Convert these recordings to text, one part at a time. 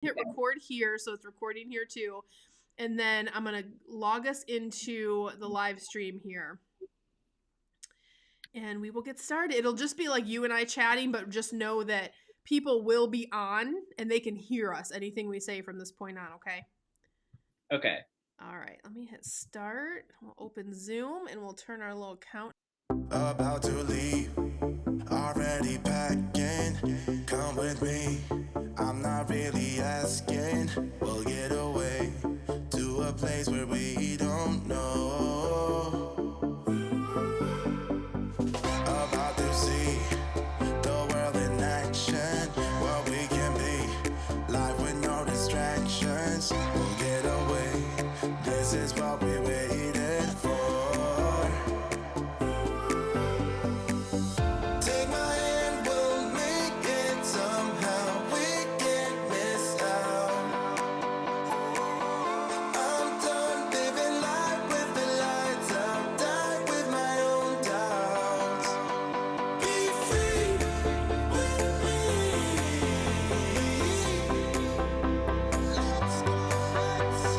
hit record here, so it's recording here too. And then I'm going to log us into the live stream here. And we will get started. It'll just be like you and I chatting, but just know that people will be on and they can hear us, anything we say from this point on, okay? Okay. All right, let me hit start. We'll open Zoom and we'll turn our little count. About to leave, already packing. Come with me, I'm not really asking. We'll get away to a place where we don't know. About to see the world in action, what we can be, life with no distractions. We'll get away, this is what we waited for. Take my hand, we'll make it somehow. We can't miss out. I'm done living life with the lights out. Die with my own doubts. Be free with me. Let's go.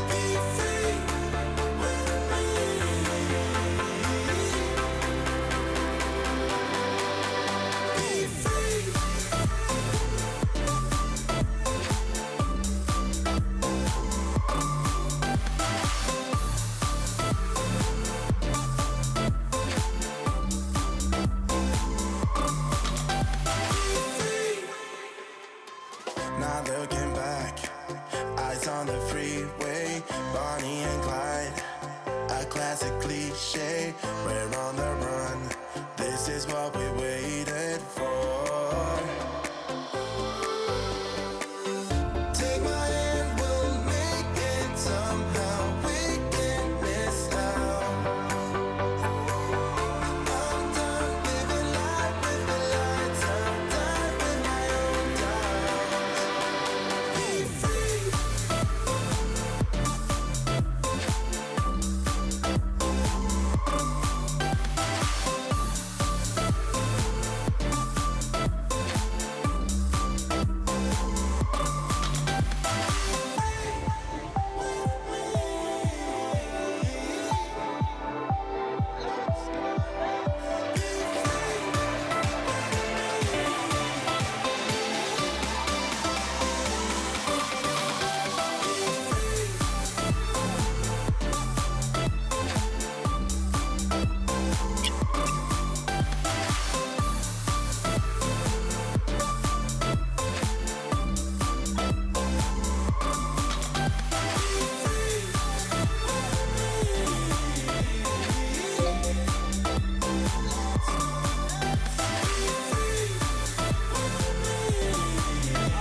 Be free with me. Be free. Not looking back, eyes on the freeway, Bonnie and Clyde, a classic cliche. We're on the run, this is what we waited for. Take my hand, we'll make it somehow. We can't miss out. I'm done living life with the lights out. Die with my own doubts. Be free.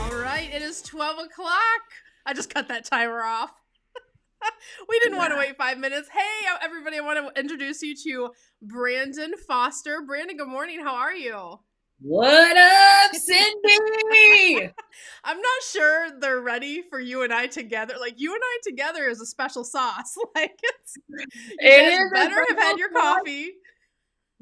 All right, it is 12 o'clock. I just cut that timer off. We didn't want to wait 5 minutes. Hey, everybody, I want to introduce you to Brandon Foster. Brandon, good morning. How are you? What up, Cyndi? I'm not sure they're ready for you and I together. Like, you and I together is a special sauce. Like, It is a better have had your special sauce. coffee.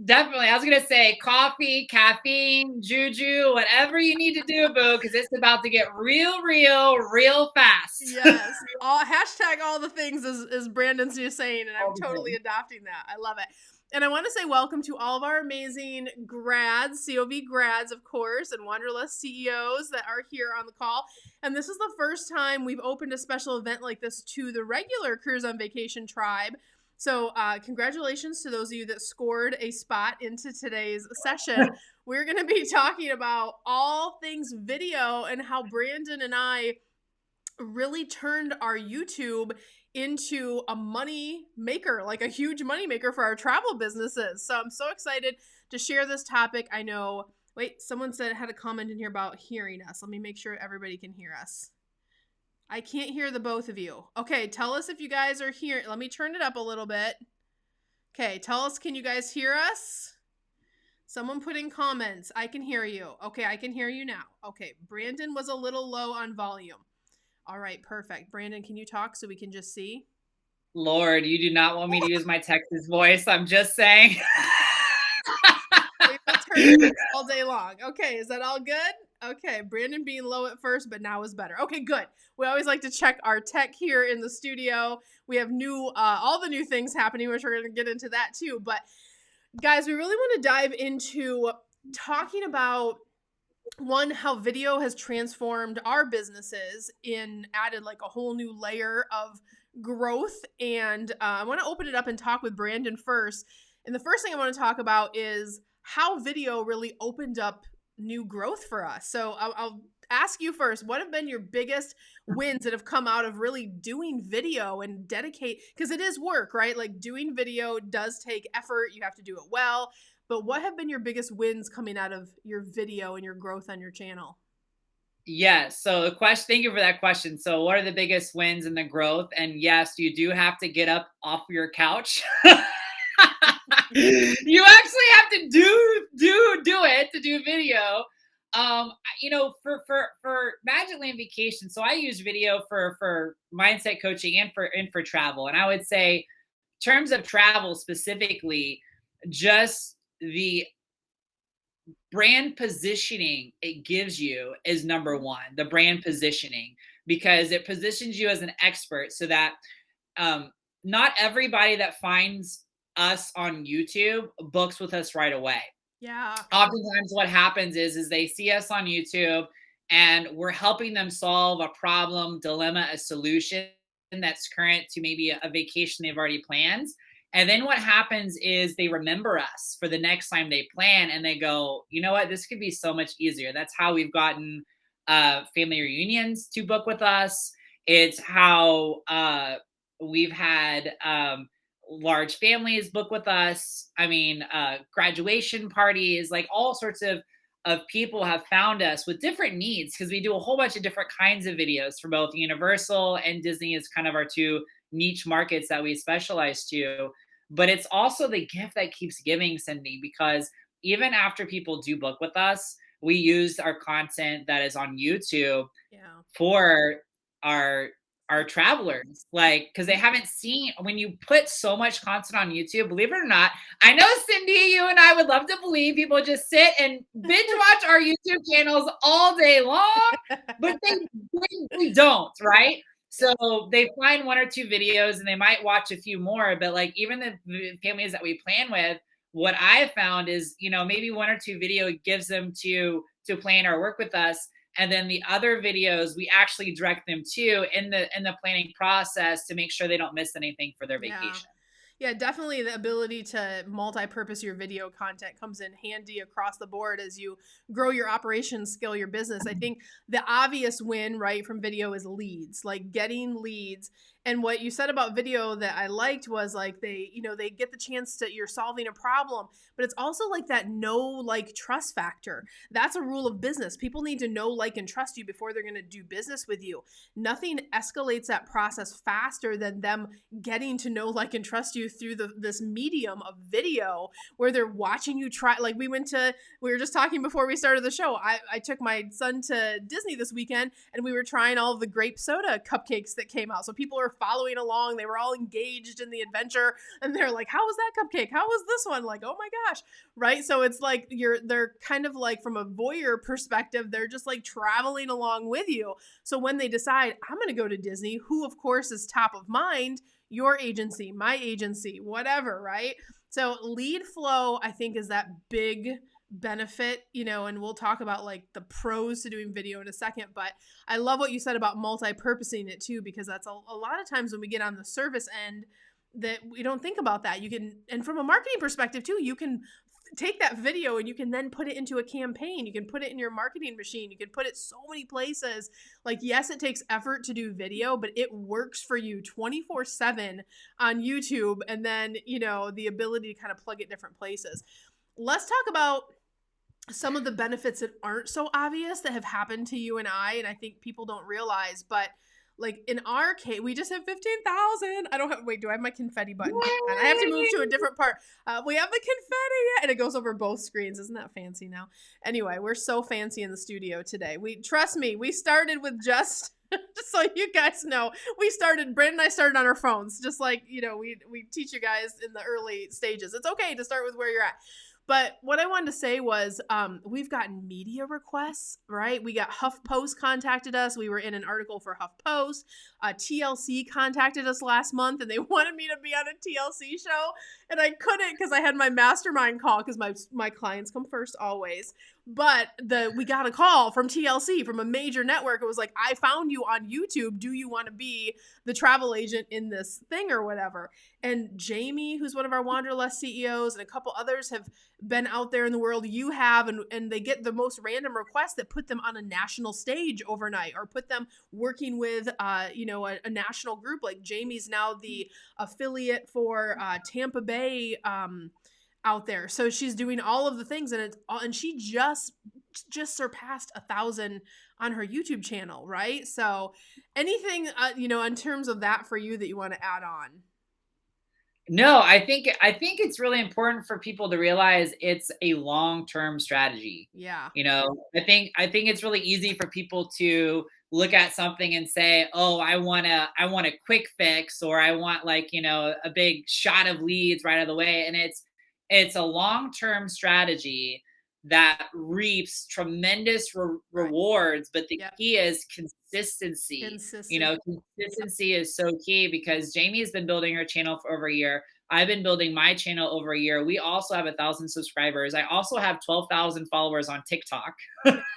Definitely. I was going to say coffee, caffeine, juju, whatever you need to do, boo, because it's about to get real fast. Yes. Hashtag all the things is Brandon's new saying, and I'm totally adopting that. I love it. And I want to say welcome to all of our amazing grads, COV grads, of course, and Wanderlust CEOs that are here on the call. And this is the first time we've opened a special event like this to the regular Cruise on Vacation tribe. So congratulations to those of you that scored a spot into today's session. We're going to be talking about all things video and how Brandon and I really turned our YouTube into a money maker, like a huge money maker for our travel businesses. So I'm so excited to share this topic. I know, wait, someone had a comment in here about hearing us. Let me make sure everybody can hear us. I can't hear the both of you. Okay, tell us if you guys are here. Let me turn it up a little bit. Okay, tell us, can you guys hear us? Someone put in comments. I can hear you. Okay, I can hear you now. Okay, Brandon was a little low on volume. All right, perfect. Brandon, can you talk so we can just see? Lord, you do not want me to use my Texas voice. I'm just saying. We've heard all day long. Okay, is that all good? Okay, Brandon being low at first, but now is better. Okay, good. We always like to check our tech here in the studio. We have all the new things happening, which we're going to get into that too. But guys, we really want to dive into talking about how video has transformed our businesses and added like a whole new layer of growth. And I want to open it up and talk with Brandon first. And the first thing I want to talk about is how video really opened up new growth for us. So I'll ask you first, what have been your biggest wins that have come out of really doing video and dedicate, because it is work, right? Like doing video does take effort. You have to do it well. But what have been your biggest wins coming out of your video and your growth on your channel? Yeah. So thank you for that question. So what are the biggest wins in the growth? And yes, you do have to get up off your couch. You actually have to do it to do video. For Magic Land Vacation. So I use video for mindset coaching and for travel. And I would say, in terms of travel specifically, just the brand positioning it gives you is number one, the brand positioning, because it positions you as an expert so that not everybody that finds us on YouTube books with us right away. Yeah. Oftentimes what happens is they see us on YouTube and we're helping them solve a problem, dilemma, a solution that's current to maybe a vacation they've already planned. And then what happens is they remember us for the next time they plan and they go, you know what, this could be so much easier. That's how we've gotten family reunions to book with us. It's how we've had large families book with us. I mean, graduation parties, like all sorts of people have found us with different needs, because we do a whole bunch of different kinds of videos for both Universal and Disney is kind of our two niche markets that we specialize to. But it's also the gift that keeps giving, Cyndi, because even after people do book with us, we use our content that is on YouTube for our travelers, like, because they haven't seen, when you put so much content on YouTube, believe it or not, I know, Cyndi, you and I would love to believe people just sit and binge watch our YouTube channels all day long, but they don't, right? So they find one or two videos and they might watch a few more, but like even the families that we plan with, what I found is, maybe one or two video gives them to plan or work with us. And then the other videos, we actually direct them to in the planning process to make sure they don't miss anything for their vacation. Yeah, definitely the ability to multi-purpose your video content comes in handy across the board as you grow your operations, scale your business. I think the obvious win, right, from video is leads, like getting leads. And what you said about video that I liked was like they get the chance to, you're solving a problem, but it's also like that know, like, trust factor. That's a rule of business. People need to know, like, and trust you before they're going to do business with you. Nothing escalates that process faster than them getting to know, like, and trust you through this medium of video where they're watching you try. Like we were just talking before we started the show. I took my son to Disney this weekend and we were trying all of the grape soda cupcakes that came out. So people are following along. They were all engaged in the adventure and they're like, how was that cupcake? How was this one? Like, oh my gosh. Right. So it's like they're kind of like, from a voyeur perspective, they're just like traveling along with you. So when they decide I'm going to go to Disney, who of course is top of mind, your agency, my agency, whatever, right? So lead flow, I think, is that big benefit, and we'll talk about like the pros to doing video in a second, but I love what you said about multi-purposing it too, because that's a lot of times when we get on the service end that we don't think about that. And from a marketing perspective too, you can take that video and you can then put it into a campaign. You can put it in your marketing machine. You can put it so many places. Like, yes, it takes effort to do video, but it works for you 24/7 on YouTube. And then, the ability to kind of plug it different places. Let's talk about some of the benefits that aren't so obvious that have happened to you and I think people don't realize, but like in our case, we just have 15,000. Do I have my confetti button? I have to move to a different part. We have the confetti and it goes over both screens. Isn't that fancy now? Anyway, we're so fancy in the studio today. Trust me, we started with just so you guys know, Brandon and I started on our phones, just like, we teach you guys in the early stages. It's okay to start with where you're at. But what I wanted to say was we've gotten media requests, right? We got HuffPost contacted us. We were in an article for HuffPost. TLC contacted us last month and they wanted me to be on a TLC show. And I couldn't because I had my mastermind call because my clients come first always. But we got a call from TLC, from a major network. It was like, I found you on YouTube. Do you want to be the travel agent in this thing or whatever? And Jamie, who's one of our Wanderlust CEOs, and a couple others have been out there in the world. You have, and they get the most random requests that put them on a national stage overnight or put them working with, a national group. Like Jamie's now the affiliate for Tampa Bay out there. So she's doing all of the things and she just surpassed 1,000 on her YouTube channel, right? So anything, in terms of that for you that you want to add on? No, I think it's really important for people to realize it's a long-term strategy. Yeah. I think it's really easy for people to look at something and say, "Oh, I want a quick fix," or "I want a big shot of leads right out of the way." And it's a long-term strategy that reaps tremendous rewards, but the key is consistency. Consistency is so key because Jamie has been building her channel for over a year. I've been building my channel over a year. We also have 1,000 subscribers. I also have 12,000 followers on TikTok.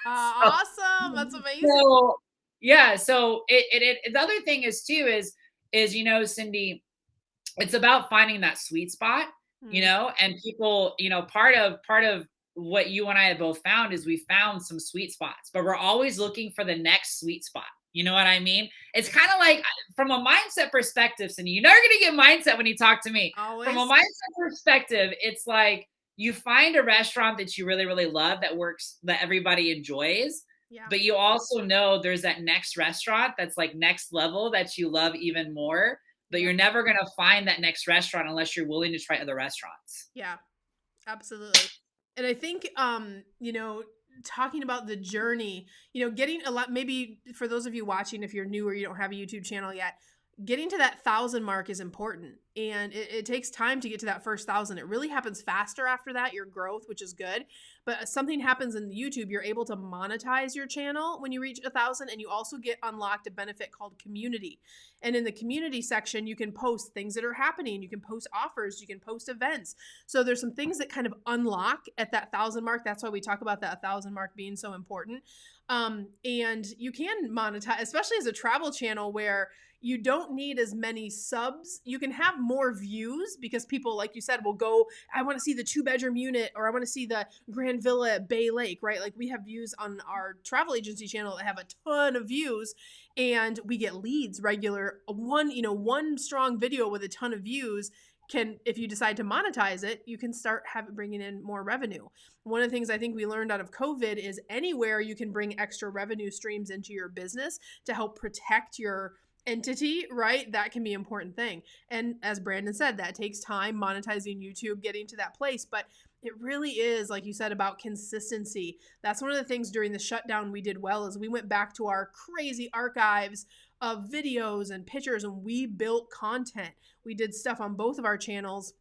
Awesome. That's amazing. So, yeah. So the other thing is too, is Cyndi, it's about finding that sweet spot, and people, part of what you and I have both found is we found some sweet spots, but we're always looking for the next sweet spot. You know what I mean? It's kind of like from a mindset perspective, Cyndi, you're never going to get mindset when you talk to me. Always. From a mindset perspective, it's like you find a restaurant that you really, really love that works, that everybody enjoys. Yeah. But you also know there's that next restaurant that's like next level that you love even more. But you're never going to find that next restaurant unless you're willing to try other restaurants. Yeah, absolutely. And I think, talking about the journey, getting a lot, maybe for those of you watching, if you're new or you don't have a YouTube channel yet, getting to that 1,000 mark is important. And it takes time to get to that first 1,000. It really happens faster after that, your growth, which is good. But something happens in YouTube, you're able to monetize your channel when you reach 1,000, and you also get unlocked a benefit called community. And in the community section, you can post things that are happening. You can post offers. You can post events. So there's some things that kind of unlock at that 1,000 mark. That's why we talk about that 1,000 mark being so important. And you can monetize, especially as a travel channel where you don't need as many subs. You can have more views because people, like you said, will go, I want to see the 2-bedroom unit, or I want to see the Grand Villa at Bay Lake, right? Like we have views on our travel agency channel that have a ton of views, and we get leads regular. One strong video with a ton of views can, if you decide to monetize it, you can start bringing in more revenue. One of the things I think we learned out of COVID is anywhere you can bring extra revenue streams into your business to help protect your entity, right? That can be an important thing. And as Brandon said, that takes time, monetizing YouTube, getting to that place. But it really is, like you said, about consistency. That's one of the things during the shutdown we did well, is we went back to our crazy archives of videos and pictures, and we built content. We did stuff on both of our channels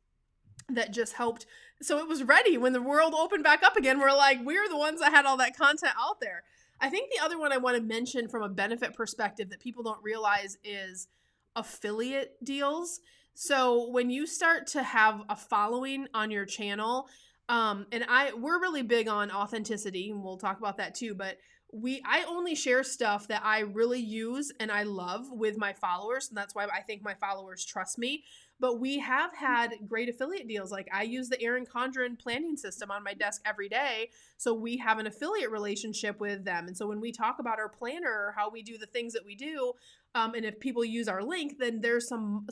that just helped. So it was ready when the world opened back up again. We're like, we're the ones that had all that content out there. I think the other one I want to mention from a benefit perspective that people don't realize is affiliate deals. So when you start to have a following on your channel, we're really big on authenticity, and we'll talk about that too, but I only share stuff that I really use and I love with my followers, and that's why I think my followers trust me. But we have had great affiliate deals. Like I use the Erin Condren planning system on my desk every day. So we have an affiliate relationship with them. And so when we talk about our planner or how we do the things that we do, and if people use our link, then there's some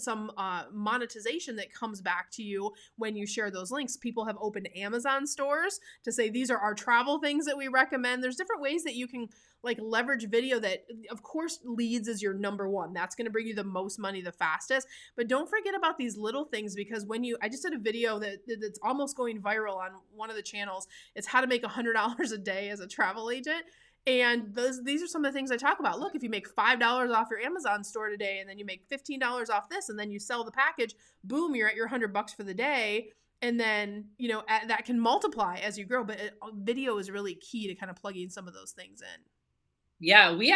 monetization that comes back to you when you share those links. People have opened Amazon stores to say, these are our travel things that we recommend. There's different ways that you can like leverage video that, of course, leads is your number one. That's going to bring you the most money the fastest. But don't forget about these little things, because I just did a video that's almost going viral on one of the channels. It's how to make $100 a day as a travel agent. And these are some of the things I talk about. Look, if you make $5 off your Amazon store today, and then you make $15 off this, and then you sell the package, boom, you're at your $100 for the day. And then, you know, that can multiply as you grow, but video is really key to kind of plugging some of those things in. Yeah, we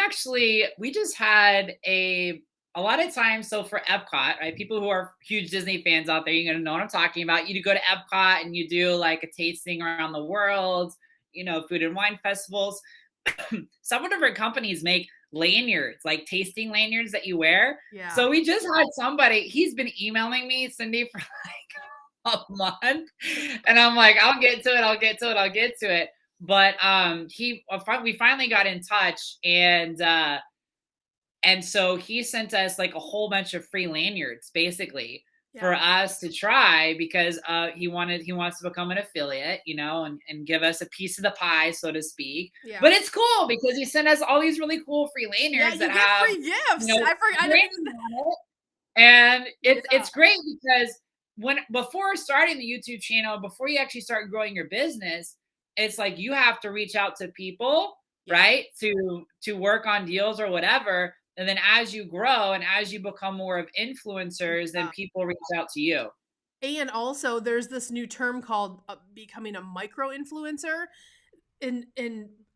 just had a lot of times. So for Epcot, right? People who are huge Disney fans out there, you're gonna know what I'm talking about. You go to Epcot and you do like a tasting around the world, you know, food and wine festivals. Some different companies make lanyards, like tasting lanyards that you wear. Yeah. So we just had somebody, he's been emailing me, Cyndi, for like a month. And I'm like, I'll get to it. But we finally got in touch, and so he sent us like a whole bunch of free lanyards basically for us to try, because he wants to become an affiliate, you know, and give us a piece of the pie, so to speak. Yeah. But it's cool because he sent us all these really cool free lanyards that have free gifts. You know, I didn't even... And it's great because before starting the YouTube channel, before you actually start growing your business, it's like you have to reach out to people, right? To work on deals or whatever. And then as you grow and as you become more of influencers, then people reach out to you. And also there's this new term called becoming a micro influencer. And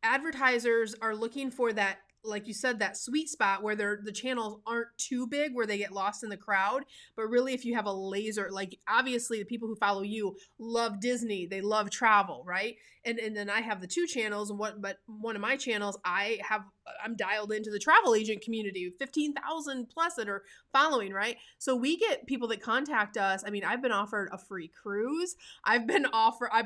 advertisers are looking for that, like you said, that sweet spot where the channels aren't too big, where they get lost in the crowd. But really, if you have a laser, like obviously the people who follow you love Disney, they love travel, right? And then I have the 2 channels, but one of my channels, I'm dialed into the travel agent community, 15,000 plus that are following, right? So we get people that contact us. I mean, I've been offered a free cruise.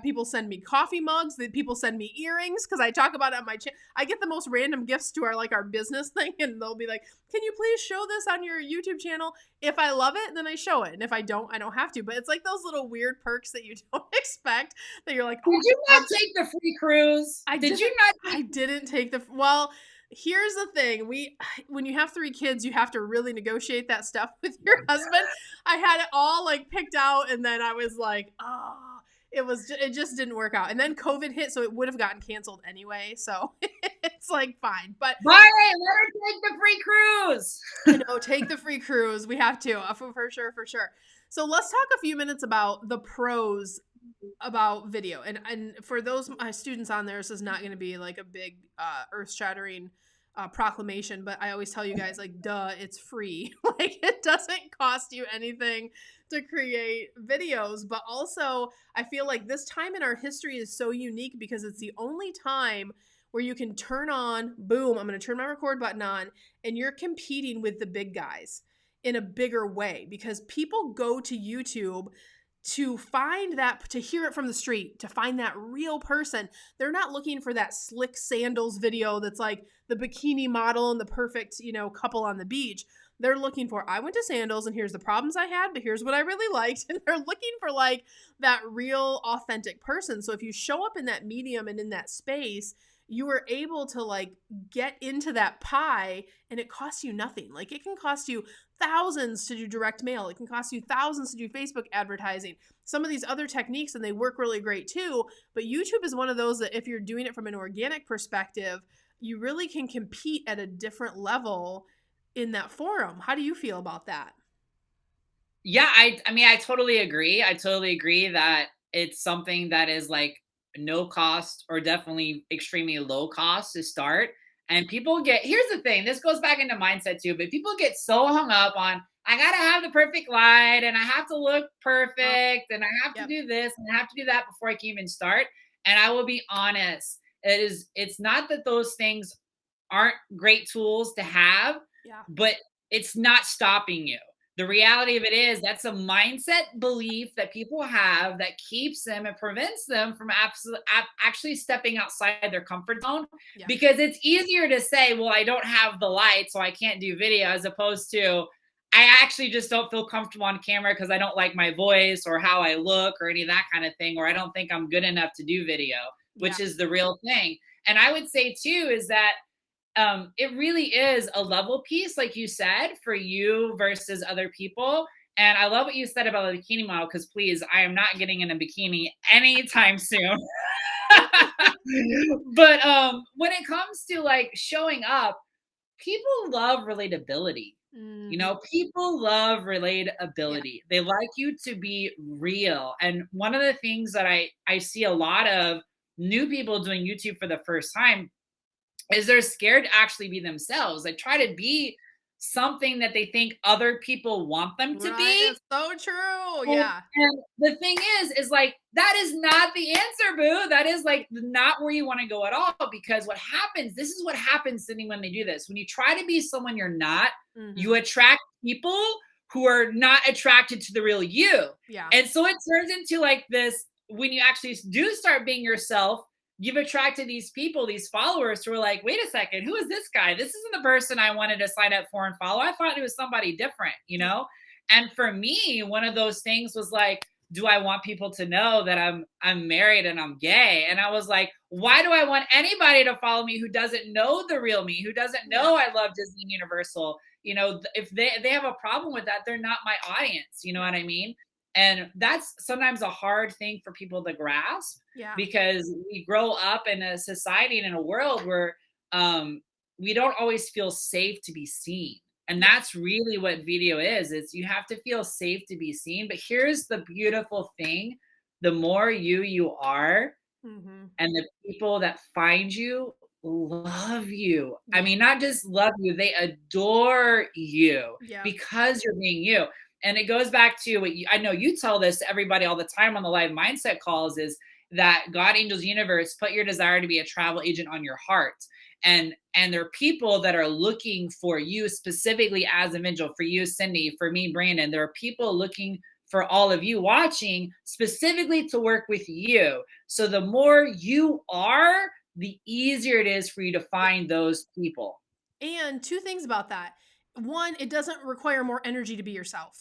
People send me coffee mugs, that people send me earrings because I talk about it on my channel. I get the most random gifts to our business thing, and they'll be like, can you please show this on your YouTube channel? If I love it, then I show it. And if I don't have to. But it's like those little weird perks that you don't expect, that you're like, oh, did you not take the free cruise? I didn't take the, well, here's the thing. When you have 3 kids, you have to really negotiate that stuff with your husband. I had it all like picked out, and then I was like, oh, it just didn't work out. And then COVID hit, so it would have gotten canceled anyway. So it's like fine. But let her take the free cruise. Take the free cruise. We have to, for sure. So let's talk a few minutes about the pros about video. And for those my students on there, this is not going to be like a big earth-shattering proclamation, but I always tell you guys, like, duh, it's free. Like, it doesn't cost you anything to create videos. But also, I feel like this time in our history is so unique because it's the only time where you can turn on, boom, I'm going to turn my record button on, and you're competing with the big guys in a bigger way, because people go to YouTube to find that, to hear it from the street, to find that real person. They're not looking for that slick sandals video that's like the bikini model and the perfect, couple on the beach. They're looking for, I went to sandals and here's the problems I had, but here's what I really liked. And they're looking for like that real authentic person. So if you show up in that medium and in that space, you were able to like get into that pie, and it costs you nothing. Like, it can cost you thousands to do direct mail. It can cost you thousands to do Facebook advertising. Some of these other techniques, and they work really great too. But YouTube is one of those that if you're doing it from an organic perspective, you really can compete at a different level in that forum. How do you feel about that? Yeah, I totally agree. I totally agree that it's something that is like no cost, or definitely extremely low cost to start. And people here's the thing, this goes back into mindset too, but people get so hung up on, I gotta have the perfect light, and I have to look perfect, and I have to do this, and I have to do that before I can even start. And I will be honest, it's not that those things aren't great tools to have, but it's not stopping you. The reality of it is that's a mindset belief that people have that keeps them and prevents them from actually stepping outside their comfort zone. Because it's easier to say, well, I don't have the light, so I can't do video, as opposed to, I actually just don't feel comfortable on camera because I don't like my voice or how I look or any of that kind of thing, or I don't think I'm good enough to do video, which is the real thing. And I would say too, is that it really is a level piece, like you said, for you versus other people. And I love what you said about the bikini model, because please, I am not getting in a bikini anytime soon. But when it comes to like showing up, people love relatability. You know, people love relatability. They like you to be real. And one of the things that I see a lot of new people doing YouTube for the first time is they're scared to actually be themselves. They try to be something that they think other people want them to be. It's so true. And, Yeah. and the thing is like, that is not the answer, boo. That is like not where you want to go at all. Because what happens, this is what happens, Cyndi, when they do this. When you try to be someone you're not, you attract people who are not attracted to the real you. Yeah. And so it turns into like this, when you actually do start being yourself, you've attracted these people, these followers who are like, wait a second, who is this guy? This isn't the person I wanted to sign up for and follow. I thought it was somebody different, you know? And for me, one of those things was like, do I want people to know that I'm married and I'm gay? And I was like, why do I want anybody to follow me who doesn't know the real me, who doesn't know I love Disney and Universal? You know, if they have a problem with that, they're not my audience. You know what I mean? And that's sometimes a hard thing for people to grasp, because we grow up in a society and in a world where we don't always feel safe to be seen. And that's really what video is. It's you have to feel safe to be seen. But here's the beautiful thing. The more you are, and the people that find you love you. I mean, not just love you, they adore you because you're being you. And it goes back to what I know you tell this to everybody all the time on the live mindset calls, is that God, angels, universe put your desire to be a travel agent on your heart. And there are people that are looking for you specifically as an angel, for you, Cyndi, for me, Brandon. There are people looking for all of you watching specifically to work with you. So the more you are, the easier it is for you to find those people. And two things about that. One, it doesn't require more energy to be yourself.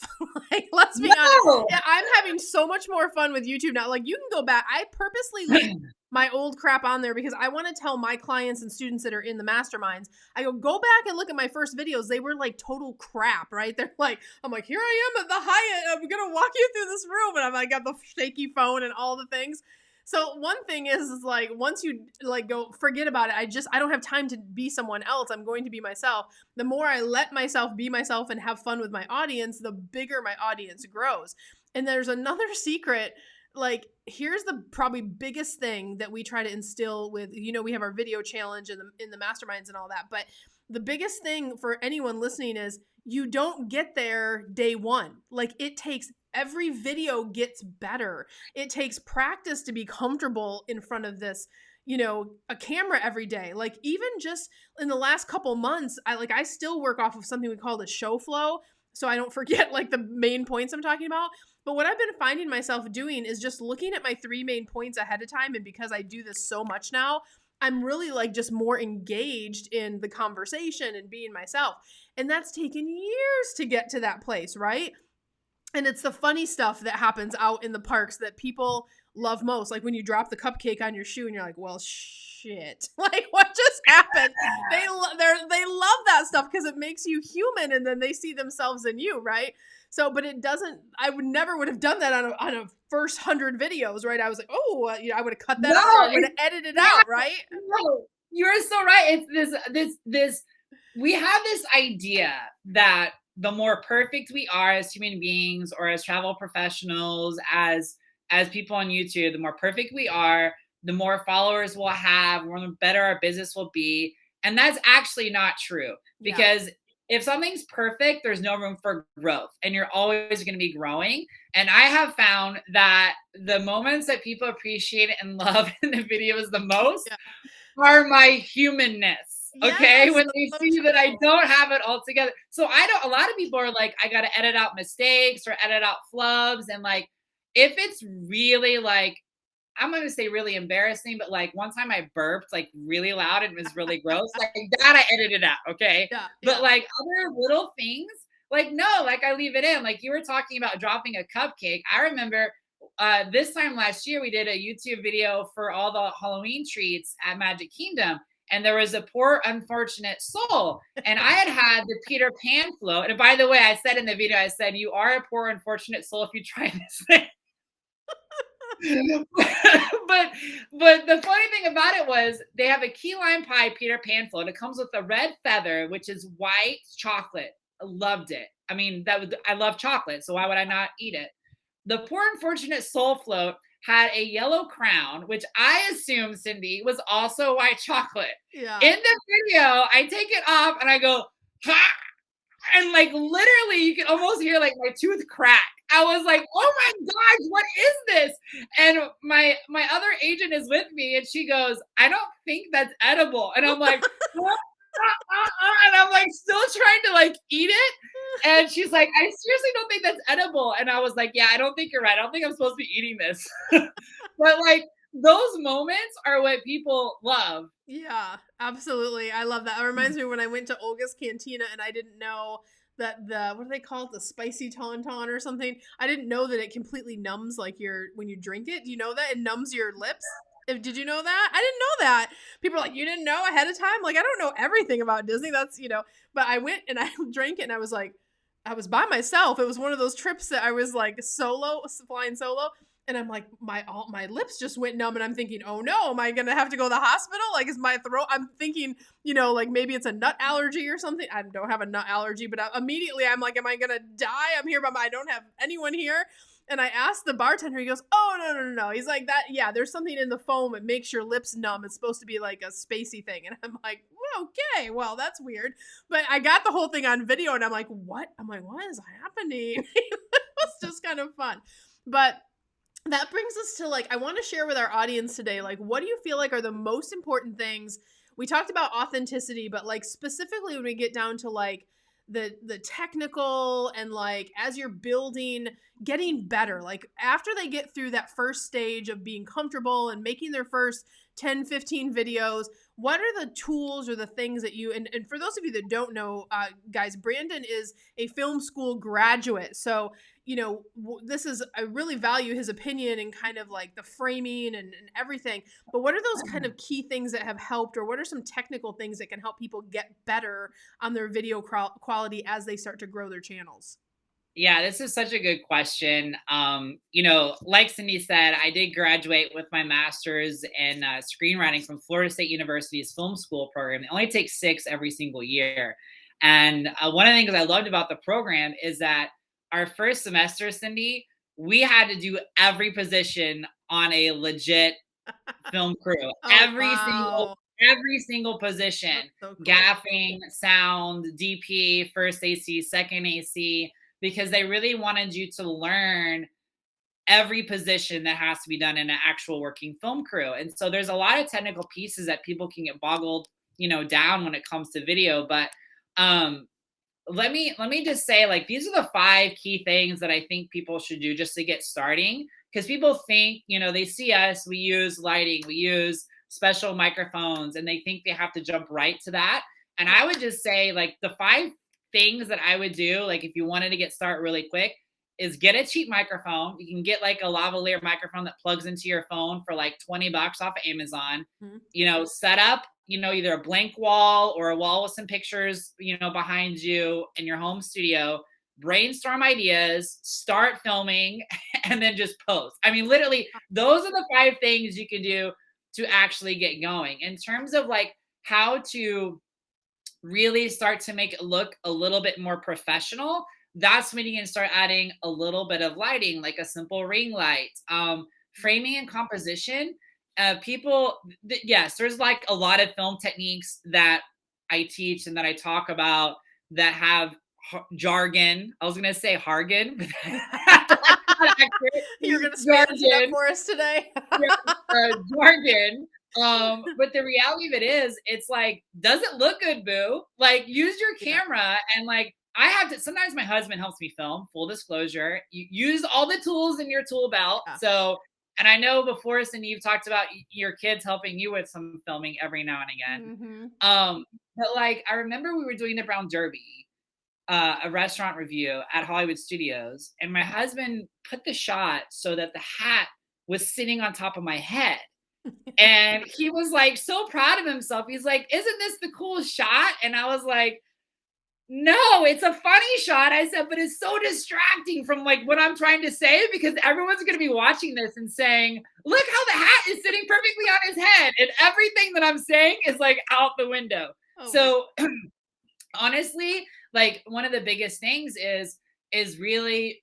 Like, let's be honest. Yeah, I'm having so much more fun with YouTube now. Like, you can go back. I purposely leave my old crap on there because I want to tell my clients and students that are in the masterminds, I go back and look at my first videos. They were like total crap, right? They're like, I'm like, here I am at the Hyatt. I'm going to walk you through this room. And I got the shaky phone and all the things. So one thing is like, once you like go forget about it, I don't have time to be someone else. I'm going to be myself. The more I let myself be myself and have fun with my audience, the bigger my audience grows. And there's another secret. Like, here's the probably biggest thing that we try to instill with, you know, we have our video challenge in the masterminds and all that. But the biggest thing for anyone listening is you don't get there day one. Like, it takes every video gets better. It takes practice to be comfortable in front of this, you know, a camera every day. Like, even just in the last couple months, I still work off of something we call the show flow, so I don't forget like the main points I'm talking about. But what I've been finding myself doing is just looking at my 3 main points ahead of time. And because I do this so much now, I'm really like just more engaged in the conversation and being myself. And that's taken years to get to that place, right? And it's the funny stuff that happens out in the parks that people love most. Like when you drop the cupcake on your shoe and you're like, well, shit. Like, what just happened? They love that stuff because it makes you human, and then they see themselves in you, right? So, but it doesn't, I would have done that on a first 100 videos, right? I was like, oh, you know, I would have cut that out. I would have edited it out, right? No, you're so right. It's this, we have this idea that the more perfect we are as human beings or as travel professionals, as people on YouTube, the more perfect we are, the more followers we'll have, the better our business will be. And that's actually not true, because if something's perfect, there's no room for growth, and you're always going to be growing. And I have found that the moments that people appreciate and love in the videos the most are my humanness. Okay. Yes, when they see that I don't have it all together. So a lot of people are like, I got to edit out mistakes or edit out flubs. And like, if it's really like, I'm going to say really embarrassing, but like one time I burped like really loud and it was really gross. Like that I edited out. Okay. But like other little things, like, no, like I leave it in. Like you were talking about dropping a cupcake. I remember this time last year, we did a YouTube video for all the Halloween treats at Magic Kingdom. And there was a poor, unfortunate soul. And I had the Peter Pan float. And by the way, I said in the video, I said, you are a poor, unfortunate soul if you try this thing. but the funny thing about it was they have a key lime pie Peter Pan float. It comes with a red feather, which is white chocolate. I loved it. I mean, I love chocolate, so why would I not eat it? The poor unfortunate soul float had a yellow crown, which I assume, Cyndi, was also white chocolate. Yeah. In the video, I take it off and I go, ha! And like literally you can almost hear like my tooth crack. I was like, oh my gosh, what is this? And my other agent is with me and she goes, I don't think that's edible. And I'm like, and I'm like still trying to like eat it. And she's like, I seriously don't think that's edible. And I was like, yeah, I don't think you're right. I don't think I'm supposed to be eating this. But like those moments are what people love. Yeah, absolutely. I love that. It reminds me when I went to Olga's Cantina and I didn't know that what do they call it? The spicy tauntaun or something. I didn't know that it completely numbs like when you drink it. Do you know that? It numbs your lips. Did you know that? I didn't know that. People are like, you didn't know ahead of time? Like, I don't know everything about Disney. That's, but I went and I drank it and I was like, I was by myself. It was one of those trips that I was like flying solo. And I'm like, my lips just went numb and I'm thinking, oh no, am I going to have to go to the hospital? Like, is my throat, I'm thinking, like maybe it's a nut allergy or something. I don't have a nut allergy, but immediately I'm like, am I going to die? I'm here, but I don't have anyone here. And I asked the bartender, he goes, oh, no. He's like that. Yeah, there's something in the foam. It makes your lips numb. It's supposed to be like a spacey thing. And I'm like, well, okay, well, that's weird. But I got the whole thing on video and I'm like, what? I'm like, what is happening? It was just kind of fun. But that brings us to like, I want to share with our audience today, like, what do you feel like are the most important things? We talked about authenticity, but like specifically when we get down to like the technical and like as you're building, getting better, like after they get through that first stage of being comfortable and making their first 10, 15 videos, what are the tools or the things that you, and for those of you that don't know, guys, Brandon is a film school graduate. So, this is, I really value his opinion and kind of like the framing and everything. But what are those kind of key things that have helped, or what are some technical things that can help people get better on their video quality as they start to grow their channels? Yeah, this is such a good question. Like Cyndi said, I did graduate with my master's in screenwriting from Florida State University's film school program. It only takes 6 every single year. And one of the things I loved about the program is that our first semester, Cyndi, we had to do every position on a legit film crew. Oh, Every single position, so cool. Gaffing, sound, DP, first AC, second AC, because they really wanted you to learn every position that has to be done in an actual working film crew. And so there's a lot of technical pieces that people can get boggled, down when it comes to video. But let me just say, like, these are the 5 key things that I think people should do just to get starting. Because people think, they see us, we use lighting, we use special microphones, and they think they have to jump right to that. And I would just say, like, the 5 things that I would do, like, if you wanted to get started really quick, is get a cheap microphone. You can get like a lavalier microphone that plugs into your phone for like $20 off of Amazon. Mm-hmm. Set up, either a blank wall or a wall with some pictures, behind you in your home studio. Brainstorm ideas, start filming, and then just post. I mean, literally, those are the 5 things you can do to actually get going. In terms of like how to really start to make it look a little bit more professional, that's when you can start adding a little bit of lighting, like a simple ring light, framing and composition. Yes, there's like a lot of film techniques that I teach and that I talk about that have jargon. I was going to say jargon. You're going to Spanish it up for us today. Jargon. But the reality of it is, it's like, does it look good, boo? Like, use your camera and like, I have to, sometimes my husband helps me film, full disclosure. You use all the tools in your tool belt. Yeah. So, and I know before, Cyndi, you've talked about your kids helping you with some filming every now and again. Mm-hmm. But like, I remember we were doing the Brown Derby, a restaurant review at Hollywood Studios, and my husband put the shot so that the hat was sitting on top of my head. And he was like so proud of himself. He's like, isn't this the coolest shot? And I was like, No, it's a funny shot. I said, but it's so distracting from like what I'm trying to say because everyone's going to be watching this and saying, look how the hat is sitting perfectly on his head. And everything that I'm saying is like out the window. Oh So honestly, like one of the biggest things is really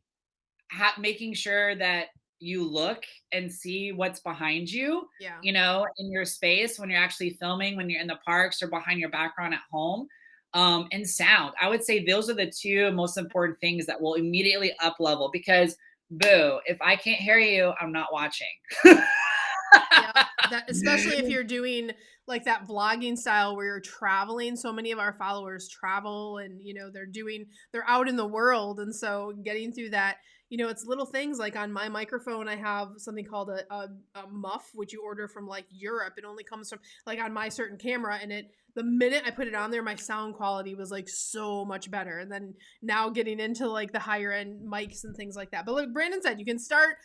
making sure that you look and see what's behind you, yeah. you know, in your space when you're actually filming, when you're in the parks or behind your background at home. And sound. I would say those are the two most important things that will immediately up level because boo, if I can't hear you, I'm not watching. Yeah, especially if you're doing like that vlogging style where you're traveling. So many of our followers travel and, you know, they're out in the world. And so getting through that, you know, it's little things like on my microphone, I have something called a muff, which you order from like Europe. It only comes from like on my certain camera. And the minute I put it on there, my sound quality was like so much better. And then now getting into like the higher end mics and things like that. But like Brandon said, you can start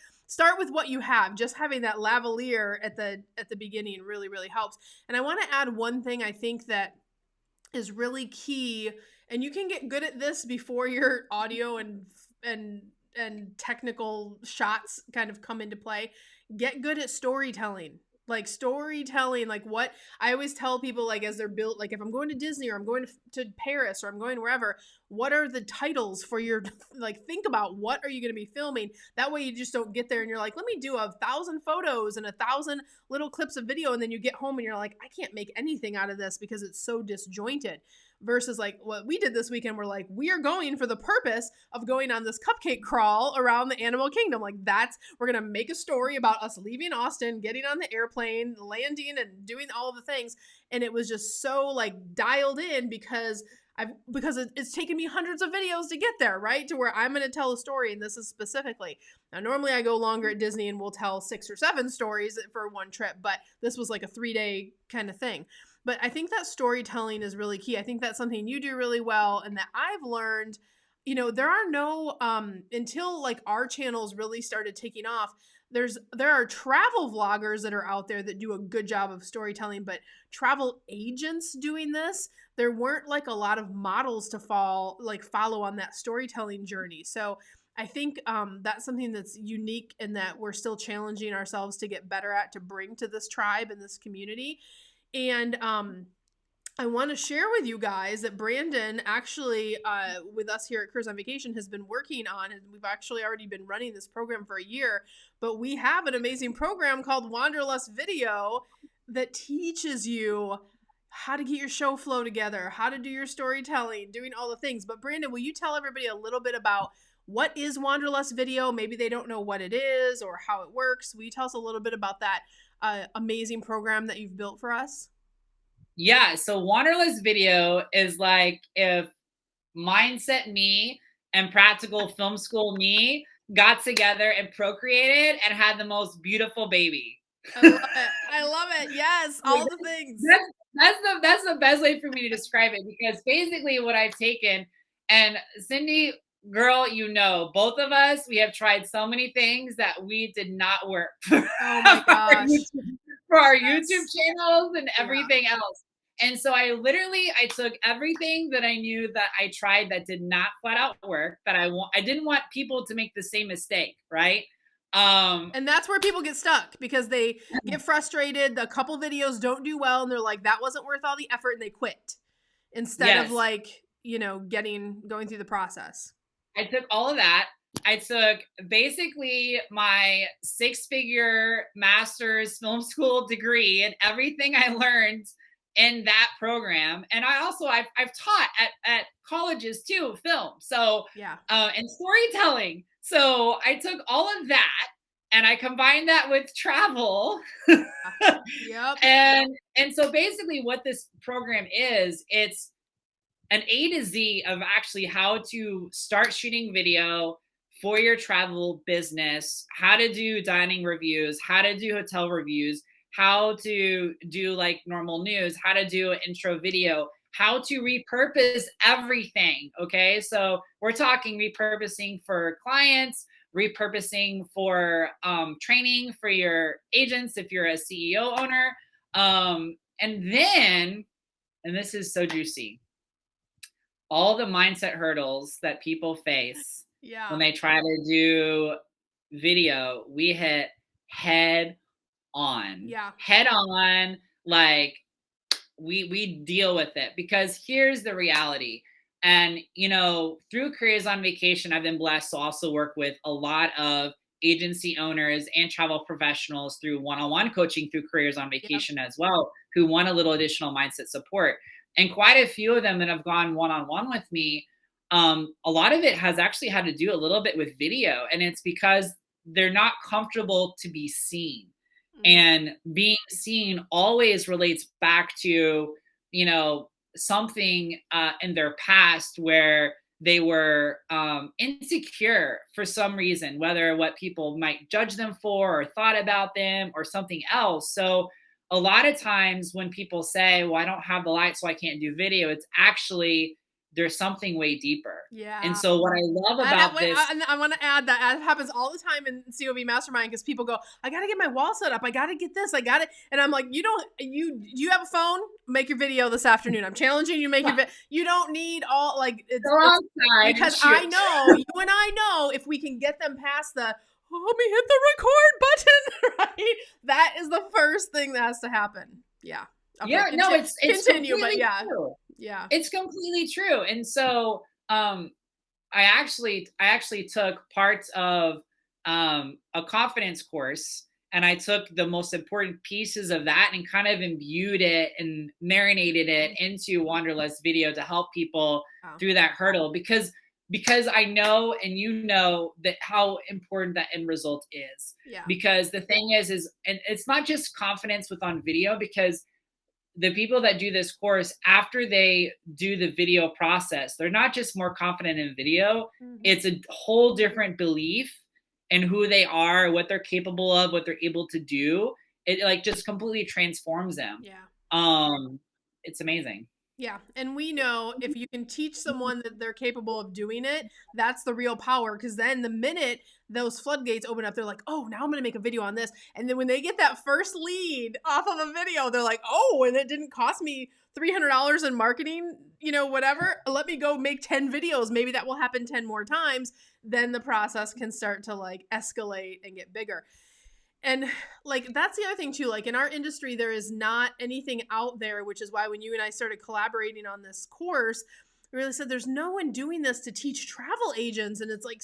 with what you have. Just having that lavalier at the beginning really, really helps. And I want to add one thing I think that is really key, and you can get good at this before your audio and technical shots kind of come into play. Get good at storytelling. Like storytelling, like what I always tell people, like as they're built, like if I'm going to Disney or I'm going to Paris or I'm going wherever, what are the titles for your, like think about what are you going to be filming? That way you just don't get there and you're like, let me do 1,000 photos and 1,000 little clips of video. And then you get home and you're like, I can't make anything out of this because it's so disjointed. Versus like what we did this weekend, we're like, we are going for the purpose of going on this cupcake crawl around the animal kingdom. Like we're going to make a story about us leaving Austin, getting on the airplane, landing and doing all the things. And it was just so like dialed in because it's taken me hundreds of videos to get there, right? To where I'm going to tell a story. And this is specifically, now normally I go longer at Disney and we'll tell 6 or 7 stories for one trip, but this was like a 3-day kind of thing. But I think that storytelling is really key. I think that's something you do really well and that I've learned, you know, there are no, until like our channels really started taking off, there are travel vloggers that are out there that do a good job of storytelling, but travel agents doing this, there weren't like a lot of models to follow on that storytelling journey. So I think that's something that's unique and that we're still challenging ourselves to get better at, to bring to this tribe and this community. And I want to share with you guys that Brandon actually, with us here at Cruise on Vacation, has been working on, and we've actually already been running this program for a year, but we have an amazing program called Wanderlust Video that teaches you how to get your show flow together, how to do your storytelling, doing all the things. But Brandon, will you tell everybody a little bit about what is Wanderlust Video? Maybe they don't know what it is or how it works. Will you tell us a little bit about that amazing program that you've built for us? Yeah, so Waterless Video is like if mindset me and practical film school me got together and procreated and had the most beautiful baby. I love it. I love it. Yes, all the things. That's the best way for me to describe it because basically what I've taken, and Cyndi, girl, you know, both of us, we have tried so many things that we did not work for, oh my gosh. for our YouTube channels and everything else. And so I took everything that I knew that I tried that did not flat out work, that I didn't want people to make the same mistake, right? And that's where people get stuck because they get frustrated. A couple videos don't do well and they're like, that wasn't worth all the effort, and they quit instead of like, you know, going through the process. I took all of that. I took basically my 6-figure master's film school degree and everything I learned in that program. And I've taught at colleges too, film. So, yeah. And storytelling. So I took all of that and I combined that with travel. Yep. And so basically what this program is, it's an A to Z of actually how to start shooting video for your travel business, how to do dining reviews, how to do hotel reviews, how to do like normal news, how to do an intro video, how to repurpose everything. Okay. So we're talking repurposing for clients, repurposing for training for your agents if you're a CEO owner. And this is so juicy. all the mindset hurdles that people face when Yeah. they try to do video, we hit head on. Yeah. Head on, like we deal with it, because here's the reality. And through Careers on Vacation, I've been blessed to also work with a lot of agency owners and travel professionals through one-on-one coaching through Careers on Yep. Vacation as well, who want a little additional mindset support. And quite a few of them that have gone one-on-one with me, a lot of it has actually had to do a little bit with video, and it's because they're not comfortable to be seen. And being seen always relates back to, something in their past where they were insecure for some reason, whether what people might judge them for or thought about them or something else. So a lot of times when people say, well, I don't have the light, so I can't do video, it's actually there's something way deeper. Yeah. And so what I love about this, I want to add that it happens all the time in COV Mastermind, because people go, I got to get my wall set up. I got to get this. I got it. And I'm like, you have a phone? Make your video this afternoon. I'm challenging you to make your video. You don't need all, like, it's because I know, you and I know, if we can get them past the, let me hit the record button, right? That is the first thing that has to happen. Yeah. Okay, yeah, no, it's continue, but yeah. True. Yeah. It's completely true. And so I actually took parts of a confidence course, and I took the most important pieces of that and kind of imbued it and marinated it into Wanderlust video to help people through that hurdle, because I know, and that how important that end result is. Yeah. Because the thing is, and it's not just confidence with on video, because the people that do this course, after they do the video process, they're not just more confident in video. It's a whole different belief in who they are, what they're capable of, what they're able to do. It like just completely transforms them. Yeah. It's amazing. Yeah. And we know if you can teach someone that they're capable of doing it, that's the real power. Because then the minute those floodgates open up, they're like, oh, now I'm going to make a video on this. And then when they get that first lead off of a video, they're like, oh, and it didn't cost me $300 in marketing, whatever. Let me go make 10 videos. Maybe that will happen 10 more times. Then the process can start to like escalate and get bigger. And like, that's the other thing too, like in our industry, there is not anything out there, which is why when you and I started collaborating on this course, we really said there's no one doing this to teach travel agents. And it's like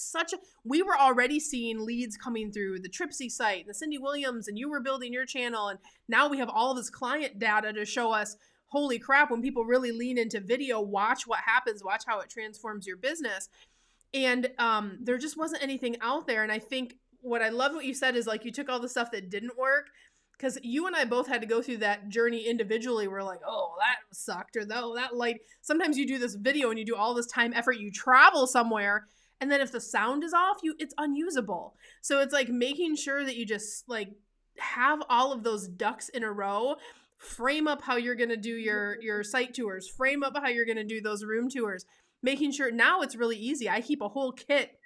we were already seeing leads coming through the Tripsy site and the Cyndi Williams, and you were building your channel. And now we have all of this client data to show us, holy crap, when people really lean into video, watch what happens, watch how it transforms your business. And there just wasn't anything out there. And I think what I love what you said is like, you took all the stuff that didn't work, because you and I both had to go through that journey individually. We're like, oh, that sucked, or though that light. Sometimes you do this video and you do all this time, effort, you travel somewhere, and then if the sound is off, it's unusable. So it's like making sure that you just like have all of those ducks in a row. Frame up how you're going to do your site tours, frame up how you're going to do those room tours, making sure now it's really easy. I keep a whole kit,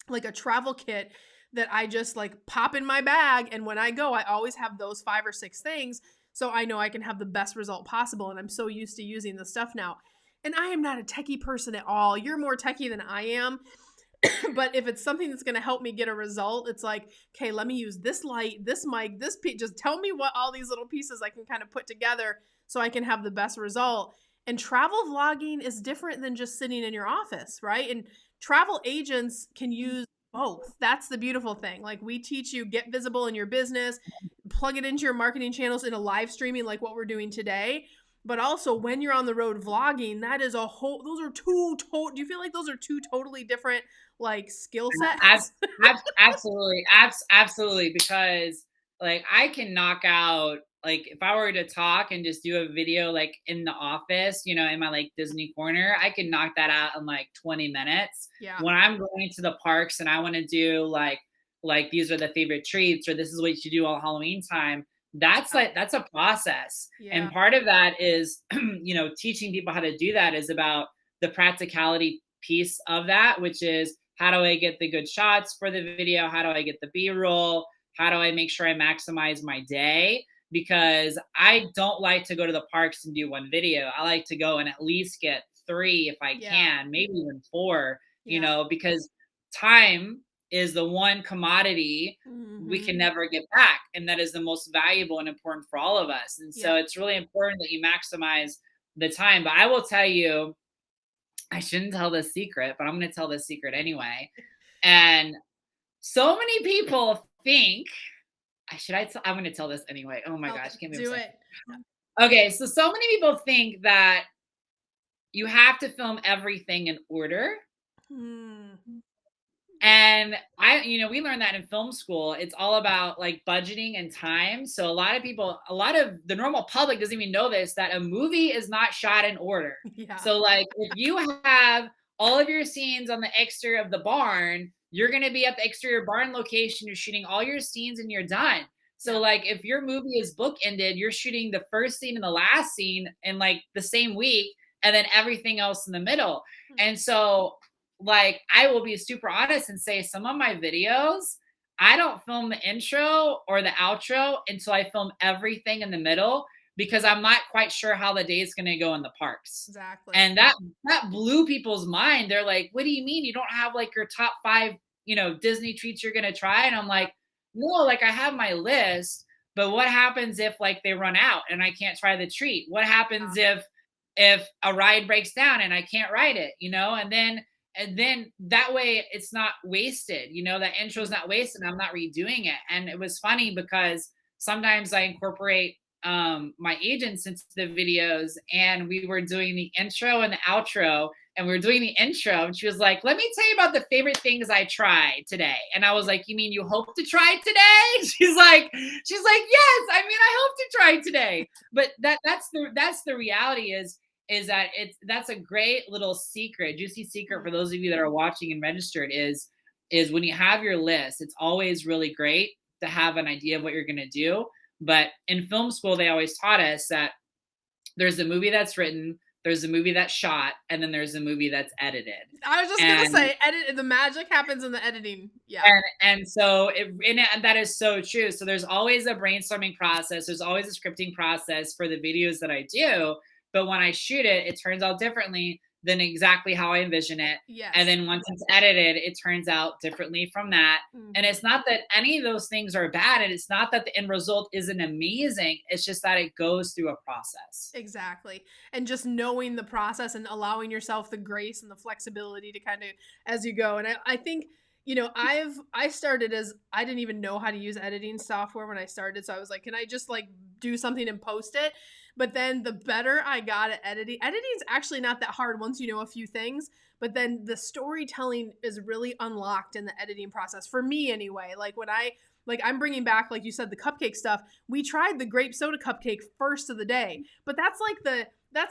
like a travel kit, that I just like pop in my bag. And when I go, I always have those 5 or 6 things. So I know I can have the best result possible. And I'm so used to using the stuff now. And I am not a techie person at all. You're more techie than I am. But if it's something that's going to help me get a result, it's like, okay, let me use this light, this mic, this just tell me what all these little pieces I can kind of put together so I can have the best result. And travel vlogging is different than just sitting in your office, right? And travel agents can use both. That's the beautiful thing. Like, we teach you, get visible in your business, plug it into your marketing channels in a live streaming like what we're doing today. But also when you're on the road vlogging, that is those are two, do you feel like those are two totally different like skill sets? Absolutely. Because like I can knock out, like if I were to talk and just do a video like in the office, in my like Disney corner, I could knock that out in like 20 minutes. Yeah. When I'm going to the parks and I want to do like these are the favorite treats, or this is what you do all Halloween time, that's a process. Yeah. And part of that is, teaching people how to do that is about the practicality piece of that, which is, how do I get the good shots for the video? How do I get the B-roll? How do I make sure I maximize my day? Because I don't like to go to the parks and do one video. I like to go and at least get 3 if I can, maybe even 4, you Yeah. know, because time is the one commodity we can never get back. And that is the most valuable and important for all of us. And so it's really important that you maximize the time. But I will tell you, I shouldn't tell this secret, but I'm going to tell this secret anyway. And so many people think, I'm going to tell this anyway. Oh my gosh. Can't do it. Okay. So many people think that you have to film everything in order. And we learned that in film school. It's all about like budgeting and time. So a lot of the normal public doesn't even know this, that a movie is not shot in order. Yeah. So like if you have all of your scenes on the exterior of the barn, you're going to be at the exterior barn location. You're shooting all your scenes and you're done. So like if your movie is bookended, you're shooting the first scene and the last scene in like the same week, and then everything else in the middle. And so like, I will be super honest and say some of my videos, I don't film the intro or the outro until I film everything in the middle, because I'm not quite sure how the day is going to go in the parks. Exactly. And that blew people's mind. They're like, what do you mean you don't have like your top 5, Disney treats you're going to try? And I'm like, no, like I have my list, but what happens if like they run out and I can't try the treat? What happens if a ride breaks down and I can't ride it, and then that way it's not wasted, that intro is not wasted. I'm not redoing it. And it was funny because sometimes I incorporate my agents into the videos, and we were doing the intro and the outro, and we were doing the intro, and she was like, let me tell you about the favorite things I tried today. And I was like, you mean you hope to try today? She's like, yes, I mean, I hope to try today. But that's the reality is that that's a great little secret, juicy secret for those of you that are watching and registered is when you have your list, it's always really great to have an idea of what you're going to do. But in film school, they always taught us that there's a movie that's written, there's a movie that's shot, and then there's a movie that's edited. I was just going to say, the magic happens in the editing. Yeah. And so that is so true. So there's always a brainstorming process. There's always a scripting process for the videos that I do. But when I shoot it, it turns out differently than exactly how I envision it. Yes. And then once it's edited, it turns out differently from that. And it's not that any of those things are bad. And it's not that the end result isn't amazing. It's just that it goes through a process. Exactly. And just knowing the process and allowing yourself the grace and the flexibility to kind of as you go. And I think, I started as I didn't even know how to use editing software when I started. So I was like, can I just like do something and post it? But then the better I got at editing is actually not that hard once you know a few things. But then the storytelling is really unlocked in the editing process for me anyway. Like when I'm bringing back, like you said, the cupcake stuff. We tried the grape soda cupcake first of the day, but that's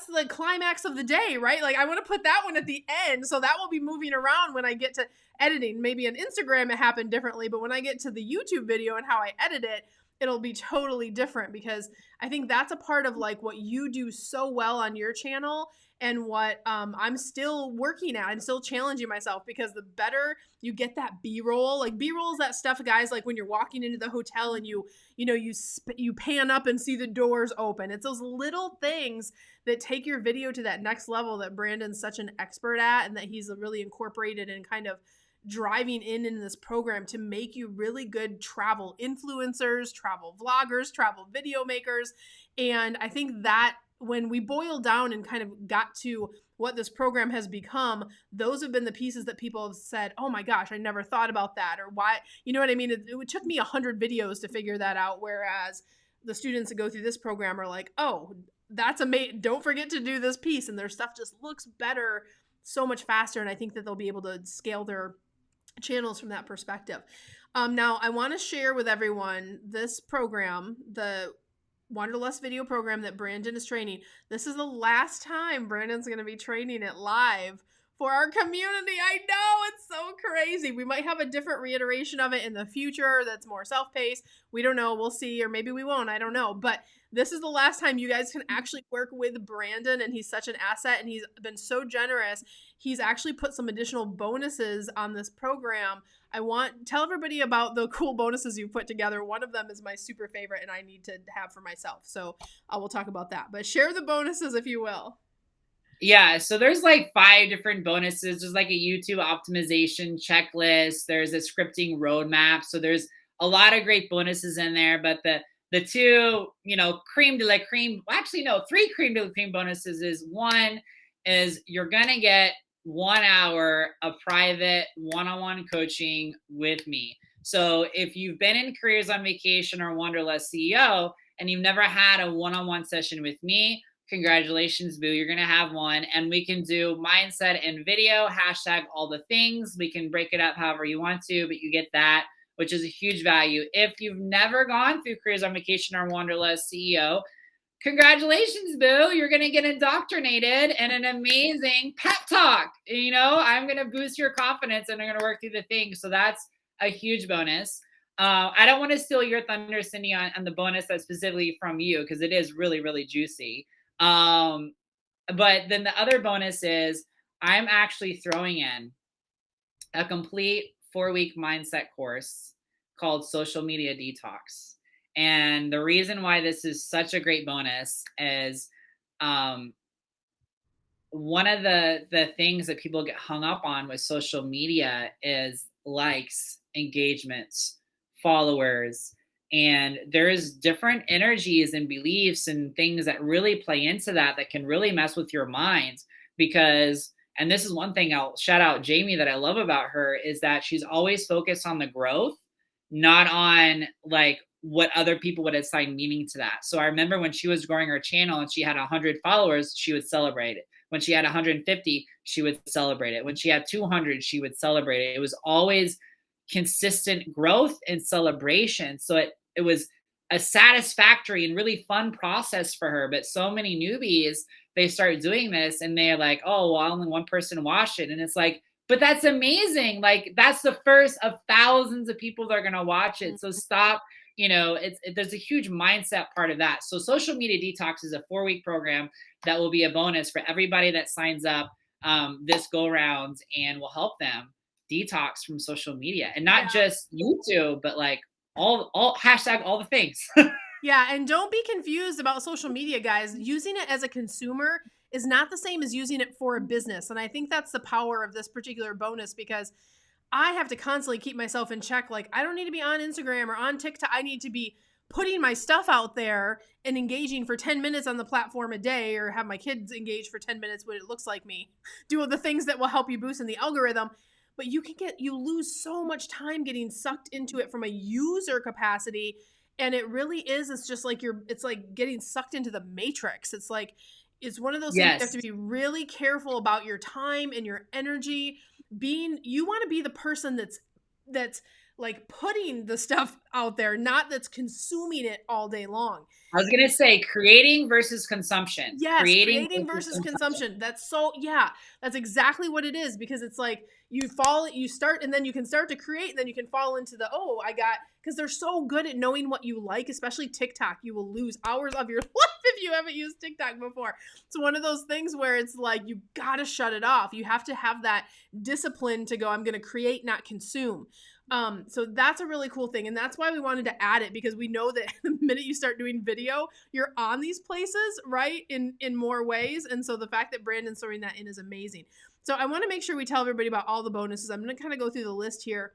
the climax of the day, right? Like I want to put that one at the end. So that will be moving around when I get to editing. Maybe on Instagram it happened differently, but when I get to the YouTube video and how I edit it, it'll be totally different, because I think that's a part of like what you do so well on your channel and what I'm still working at. I'm still challenging myself, because the better you get that B-roll, like B-roll is that stuff, guys, like when you're walking into the hotel and you pan up and see the doors open. It's those little things that take your video to that next level that Brandon's such an expert at, and that he's really incorporated and kind of driving in this program to make you really good travel influencers, travel vloggers, travel video makers. And I think that when we boil down and kind of got to what this program has become, those have been the pieces that people have said, oh my gosh, I never thought about that. Or why, you know what I mean? It took me 100 videos to figure that out. Whereas the students that go through this program are like, oh, that's amazing. Don't forget to do this piece. And their stuff just looks better so much faster. And I think that they'll be able to scale their channels from that perspective. Now, I want to share with everyone this program, the Wanderlust video program that Brandon is training. This is the last time Brandon's going to be training it live for our community. I know, it's so crazy. We might have a different reiteration of it in the future that's more self-paced. We don't know. We'll see, or maybe we won't. I don't know. But this is the last time you guys can actually work with Brandon, and he's such an asset, and he's been so generous. He's actually put some additional bonuses on this program. Tell everybody about the cool bonuses you've put together. One of them is my super favorite, and I need to have for myself. So I will talk about that. But share the bonuses if you will. Yeah, so there's like 5 different bonuses. There's like a YouTube optimization checklist. There's a scripting roadmap. So there's a lot of great bonuses in there. But the two, cream de la cream, well, actually no, 3 cream de la cream bonuses is one is you're gonna get 1 hour of private one-on-one coaching with me. So if you've been in Careers on Vacation or Wanderlust CEO and you've never had a one-on-one session with me, congratulations, boo. You're going to have one. And we can do mindset and video, hashtag all the things. We can break it up however you want to, but you get that, which is a huge value. If you've never gone through Careers on Vacation or Wanderlust CEO, congratulations, boo. You're going to get indoctrinated and an amazing pep talk. I'm going to boost your confidence and I'm going to work through the things. So that's a huge bonus. I don't want to steal your thunder, Cyndi, on the bonus that's specifically from you, because it is really, really juicy. But then the other bonus is I'm actually throwing in a complete 4-week mindset course called Social Media Detox. And the reason why this is such a great bonus is one of the things that people get hung up on with social media is likes, engagements, followers. And there's different energies and beliefs and things that really play into that can really mess with your mind because, and this is one thing I'll shout out Jamie that I love about her, is that she's always focused on the growth, not on like what other people would assign meaning to that. So I remember when she was growing her channel and she had 100 followers, she would celebrate it. When she had 150, she would celebrate it. When she had 200, she would celebrate it. It was always consistent growth and celebration. So it was a satisfactory and really fun process for her. But so many newbies, they start doing this and they're like, oh, well, only one person watched it. And it's like, but that's amazing. Like that's the first of thousands of people that are going to watch it. So stop, there's a huge mindset part of that. So Social Media Detox is a 4-week program that will be a bonus for everybody that signs up this go round and will help them detox from social media and not just YouTube, but like all hashtag all the things. Yeah. And don't be confused about social media, guys. Using it as a consumer is not the same as using it for a business. And I think that's the power of this particular bonus because I have to constantly keep myself in check. Like I don't need to be on Instagram or on TikTok. I need to be putting my stuff out there and engaging for 10 minutes on the platform a day, or have my kids engage for 10 minutes when it looks like me. Do the things that will help you boost in the algorithm. But you lose so much time getting sucked into it from a user capacity. And it really is, it's just like it's like getting sucked into the matrix. It's like, it's one of those things you have to be really careful about your time and your energy. You want to be the person that's like putting the stuff out there, not that's consuming it all day long. I was going to say creating versus consumption. Yes, creating versus consumption. That's exactly what it is, because it's like you start and then you can start to create and then you can fall into because they're so good at knowing what you like, especially TikTok. You will lose hours of your life if you haven't used TikTok before. It's one of those things where it's like, you got to shut it off. You have to have that discipline to go, I'm going to create, not consume. So that's a really cool thing. And that's why we wanted to add it, because we know that the minute you start doing video, you're on these places, right? In more ways. And so the fact that Brandon's throwing that in is amazing. So I want to make sure we tell everybody about all the bonuses. I'm going to kind of go through the list here.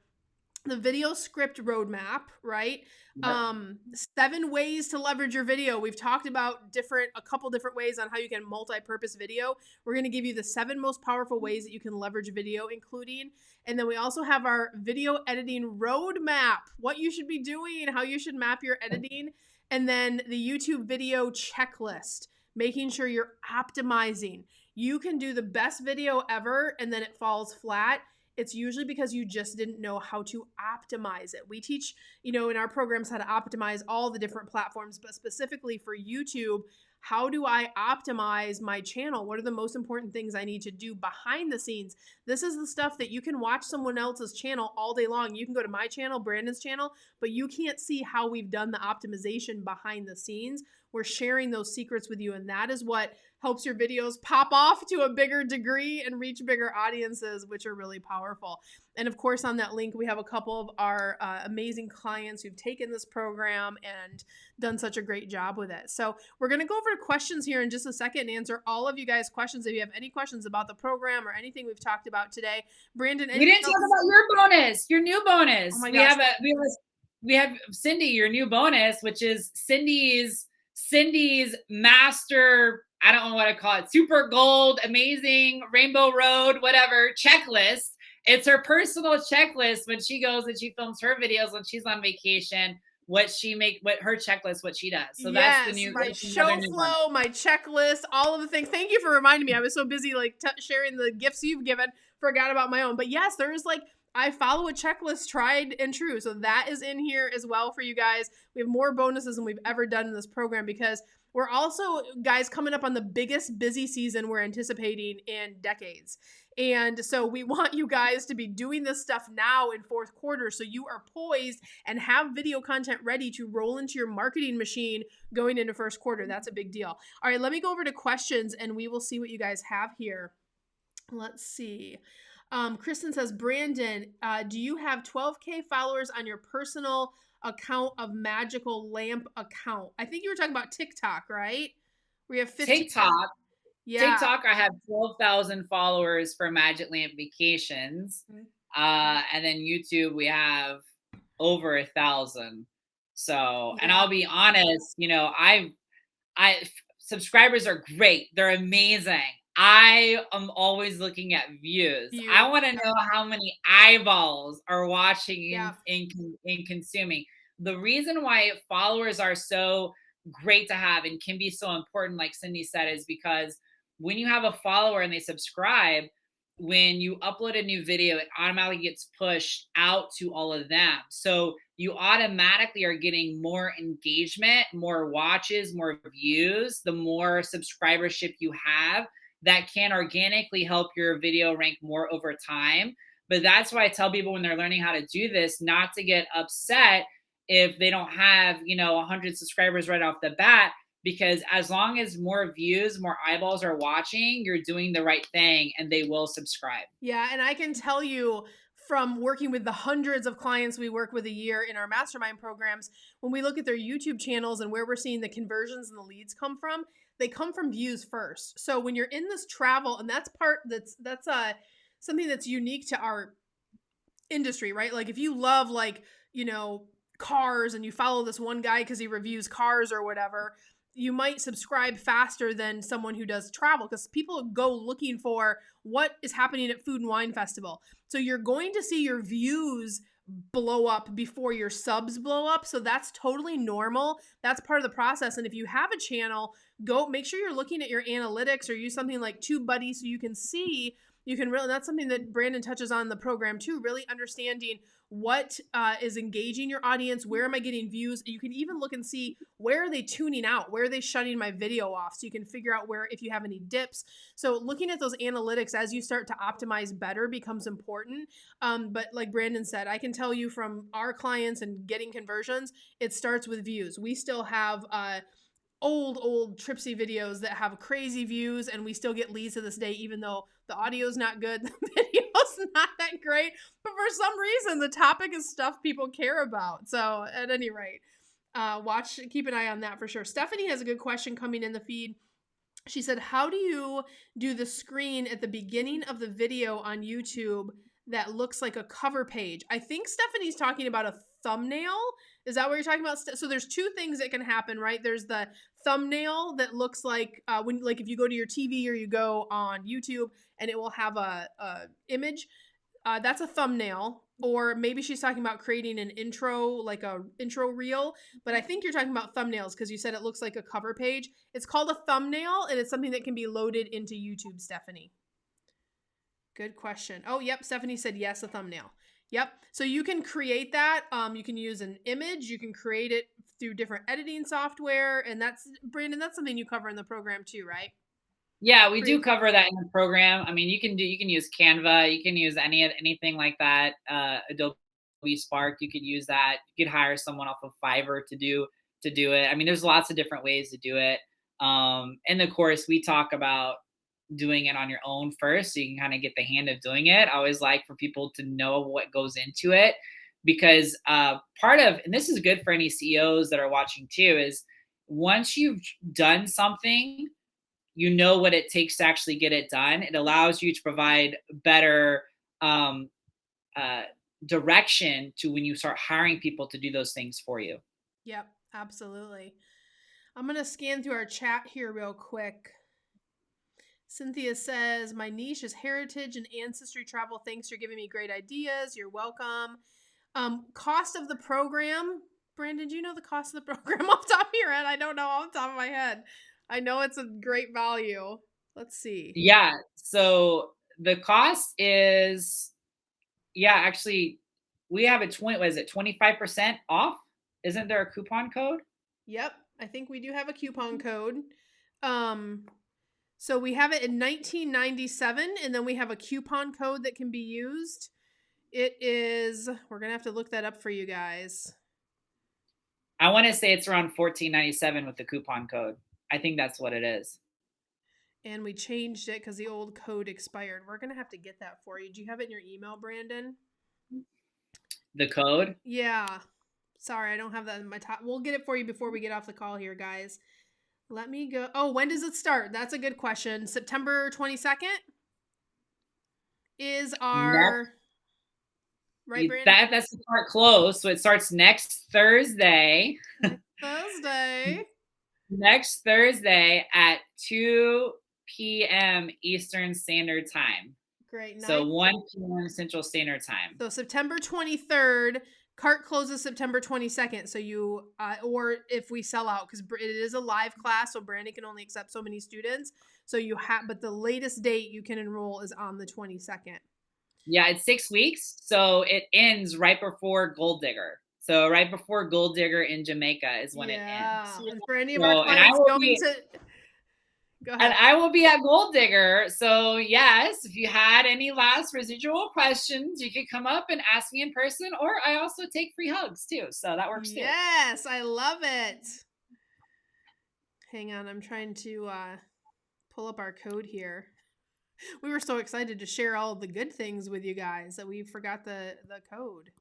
The video script roadmap, right? 7 ways to leverage your video. We've talked about a couple different ways on how you can multi-purpose video. We're going to give you the 7 most powerful ways that you can leverage video, including, and then we also have our video editing roadmap, what you should be doing, how you should map your editing, and then the YouTube video checklist, making sure you're optimizing. You can do the best video ever and then it falls flat. It's usually because you just didn't know how to optimize it. We teach, in our programs how to optimize all the different platforms, but specifically for YouTube, how do I optimize my channel? What are the most important things I need to do behind the scenes? This is the stuff that you can watch someone else's channel all day long. You can go to my channel, Brandon's channel, but you can't see how we've done the optimization behind the scenes. We're sharing those secrets with you, and that is what helps your videos pop off to a bigger degree and reach bigger audiences, which are really powerful. And of course, on that link, we have a couple of our amazing clients who've taken this program and done such a great job with it. So we're going to go over to questions here in just a second and answer all of you guys' questions. If you have any questions about the program or anything we've talked about today, Brandon, we didn't talk about your bonus, your new bonus. Oh my gosh. We have Cyndi, your new bonus, which is Cyndi's master, I don't know what to call it, super gold, amazing, rainbow road, whatever, checklist. It's her personal checklist when she goes and she films her videos when she's on vacation, what her checklist, what she does. So yes, that's the new, my show flow, my checklist, all of the things. Thank you for reminding me. I was so busy like sharing the gifts you've given, forgot about my own. But yes, there is like, I follow a checklist, tried and true. So that is in here as well for you guys. We have more bonuses than we've ever done in this program because we're also, guys, coming up on the biggest busy season we're anticipating in decades. And so we want you guys to be doing this stuff now in fourth quarter so you are poised and have video content ready to roll into your marketing machine going into first quarter. That's a big deal. All right, let me go over to questions and we will see what you guys have here. Let's see. Kristen says, Brandon, do you have 12K followers on your personal account of Magical Lamp account? I think you were talking about TikTok, right? We have 50. TikTok. Yeah. TikTok, I have 12,000 followers for Magic Lamp Vacations. And then YouTube, we have over 1,000. So, yeah. And I'll be honest, you know, subscribers are great. They're amazing. I am always looking at views. I want to know how many eyeballs are watching and consuming. The reason why followers are so great to have and can be so important, like Cyndi said, is because when you have a follower and they subscribe, when you upload a new video, it automatically gets pushed out to all of them. So you automatically are getting more engagement, more watches, more views, the more subscribership you have. That can organically help your video rank more over time. But that's why I tell people when they're learning how to do this, not to get upset if they don't have, 100 subscribers right off the bat, because as long as more views, more eyeballs are watching, you're doing the right thing and they will subscribe. Yeah. And I can tell you from working with the hundreds of clients we work with a year in our mastermind programs, when we look at their YouTube channels and where we're seeing the conversions and the leads come from, they come from views first. So when you're in this travel, and that's something that's unique to our industry, right? Like if you love cars and you follow this one guy because he reviews cars or whatever, you might subscribe faster than someone who does travel because people go looking for what is happening at Food and Wine Festival. So you're going to see your views blow up before your subs blow up. So that's totally normal. That's part of the process. And if you have a channel, go make sure you're looking at your analytics or use something like TubeBuddy so you can see, that's something that Brandon touches on in the program too, really understanding what is engaging your audience, where am I getting views? You can even look and see where are they tuning out, where are they shutting my video off, so you can figure out where, if you have any dips. So looking at those analytics as you start to optimize better becomes important. But like Brandon said, I can tell you from our clients and getting conversions, it starts with views. We still have old Tripsy videos that have crazy views and we still get leads to this day, even though the audio's not good, the video's not that great, but for some reason the topic is stuff people care about. So at any rate, keep an eye on that for sure. Stephanie has a good question coming in the feed. She said, how do you do the screen at the beginning of the video on YouTube that looks like a cover page? I think Stephanie's talking about a thumbnail. Is that what you're talking about? So there's two things that can happen, right? There's the thumbnail that looks like if you go to your TV or you go on YouTube and it will have a image. That's a thumbnail. Or maybe she's talking about creating an intro, like a intro reel. But I think you're talking about thumbnails because you said it looks like a cover page. It's called a thumbnail and it's something that can be loaded into YouTube, Stephanie. Good question. Oh, yep. Stephanie said yes, a thumbnail. Yep. So you can create that. You can use an image. You can create it through different editing software. And that's, Brandon, that's something you cover in the program too, right? Yeah, we do cover that in the program. I mean, you can use Canva. You can use anything like that. Adobe Spark, you could use that. You could hire someone off of Fiverr to do it. I mean, there's lots of different ways to do it. In the course, we talk about doing it on your own first so you can kind of get the hang of doing it. I always like for people to know what goes into it, because part of, and this is good for any CEOs that are watching too, is once you've done something, you know what it takes to actually get it done. It allows you to provide better direction to when you start hiring people to do those things for you. Yep, absolutely. I'm going to scan through our chat here real quick. Cynthia says, my niche is heritage and ancestry travel. Thanks for giving me great ideas. You're welcome. Cost of the program. Brandon, do you know the cost of the program off the top of your head? I don't know off the top of my head. I know it's a great value. Let's see. Yeah. So the cost is, actually, we have a 25% off? Isn't there a coupon code? Yep. I think we do have a coupon code. So we have it in $19.97, and then we have a coupon code that can be used. It is, we're going to have to look that up for you guys. I want to say it's around $14.97 with the coupon code. I think that's what it is. And we changed it because the old code expired. We're going to have to get that for you. Do you have it in your email, Brandon? The code? Yeah. Sorry, I don't have that in my top. We'll get it for you before we get off the call here, guys. Let me go. Oh, when does it start? That's a good question. September 22nd is our... Right, Brandon? That's the part close. So it starts next Thursday. Next Thursday at 2 p.m. Eastern Standard Time. Great. So 1 p.m. Central Standard Time. So September 23rd. Cart closes September 22nd. So you, or if we sell out, because it is a live class, so Brandon can only accept so many students. So you have, but the latest date you can enroll is on the 22nd. Yeah, it's 6 weeks. So it ends right before Gold Digger. So right before Gold Digger in Jamaica is when it ends. And for any of our clients going to... Go ahead. And I will be at Gold Digger. So yes, if you had any last residual questions, you could come up and ask me in person, or I also take free hugs too. So that works too. Yes, I love it. Hang on, I'm trying to pull up our code here. We were so excited to share all of the good things with you guys that we forgot the code.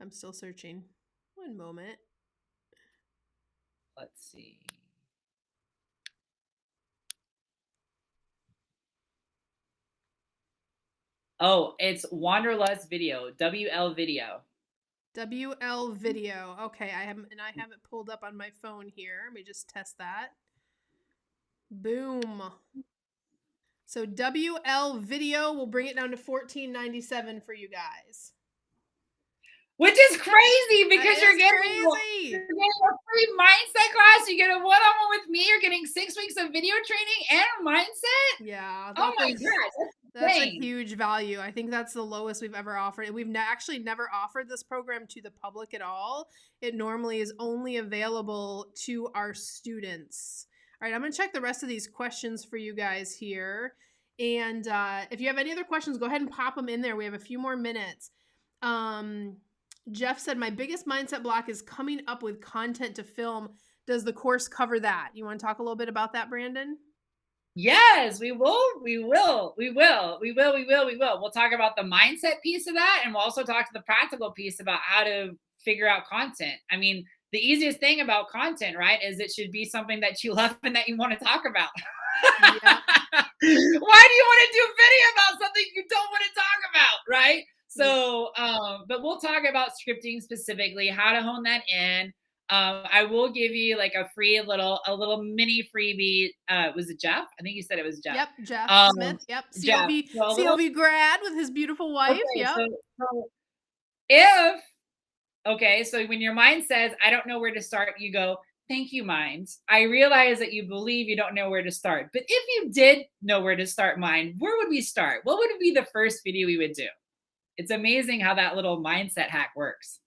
I'm still searching. One moment. Let's see. Oh, it's Wanderlust video, WL video. WL video. Okay, I have it pulled up on my phone here. Let me just test that. Boom. So WL video will bring it down to $14.97 for you guys. Which is crazy because you're getting a free mindset class. You get a one-on-one with me. You're getting 6 weeks of video training and mindset. Yeah. Oh my God. That's a huge value. I think that's the lowest we've ever offered. We've actually never offered this program to the public at all. It normally is only available to our students. All right, I'm going to check the rest of these questions for you guys here. And if you have any other questions, go ahead and pop them in there. We have a few more minutes. Jeff said, my biggest mindset block is coming up with content to film. Does the course cover that? You want to talk a little bit about that, Brandon? Yes, we will. We'll talk about the mindset piece of that. And we'll also talk to the practical piece about how to figure out content. I mean, the easiest thing about content, right, is it should be something that you love and that you want to talk about. Yeah. Why do you want to do video about something you don't want to talk about, right? So, but we'll talk about scripting specifically, how to hone that in. I will give you like a little mini freebie. Was it Jeff? I think you said it was Jeff. Yep, Jeff Smith. Yep, COV grad with his beautiful wife. Okay, yep. So when your mind says, I don't know where to start, you go, thank you, mind. I realize that you believe you don't know where to start. But if you did know where to start, mind, where would we start? What would be the first video we would do? It's amazing how that little mindset hack works.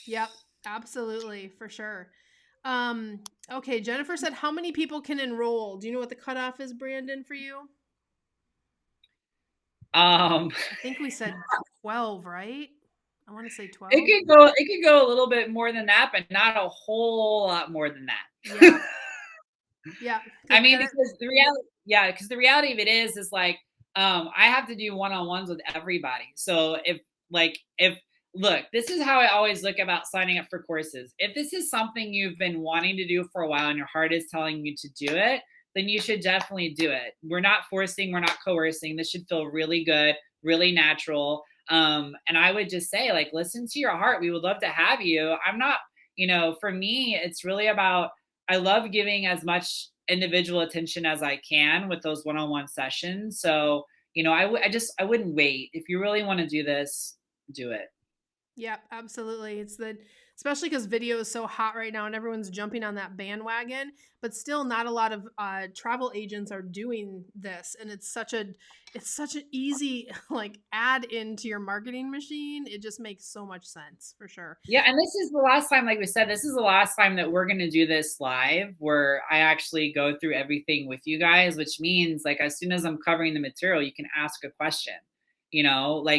Yep, absolutely, for sure. Okay, Jennifer said, how many people can enroll? Do you know what the cutoff is, Brandon, for you? I think we said 12, right? I want to say 12. It could go a little bit more than that, but not a whole lot more than that. Yeah. Yeah. I mean, because the reality of it is like, I have to do one-on-ones with everybody. So look, this is how I always look about signing up for courses. If this is something you've been wanting to do for a while and your heart is telling you to do it, then you should definitely do it. We're not forcing, we're not coercing. This should feel really good, really natural. And I would just say, like, listen to your heart. We would love to have you. I'm not, for me, it's really about, I love giving as much individual attention as I can with those one-on-one sessions. So, I wouldn't wait. If you really want to do this, do it. Yeah, absolutely. Especially because video is so hot right now and everyone's jumping on that bandwagon, but still not a lot of travel agents are doing this. And it's such an easy like add into your marketing machine. It just makes so much sense for sure. Yeah. And this is the last time, like we said, this is the last time that we're going to do this live where I actually go through everything with you guys, which means like, as soon as I'm covering the material, you can ask a question.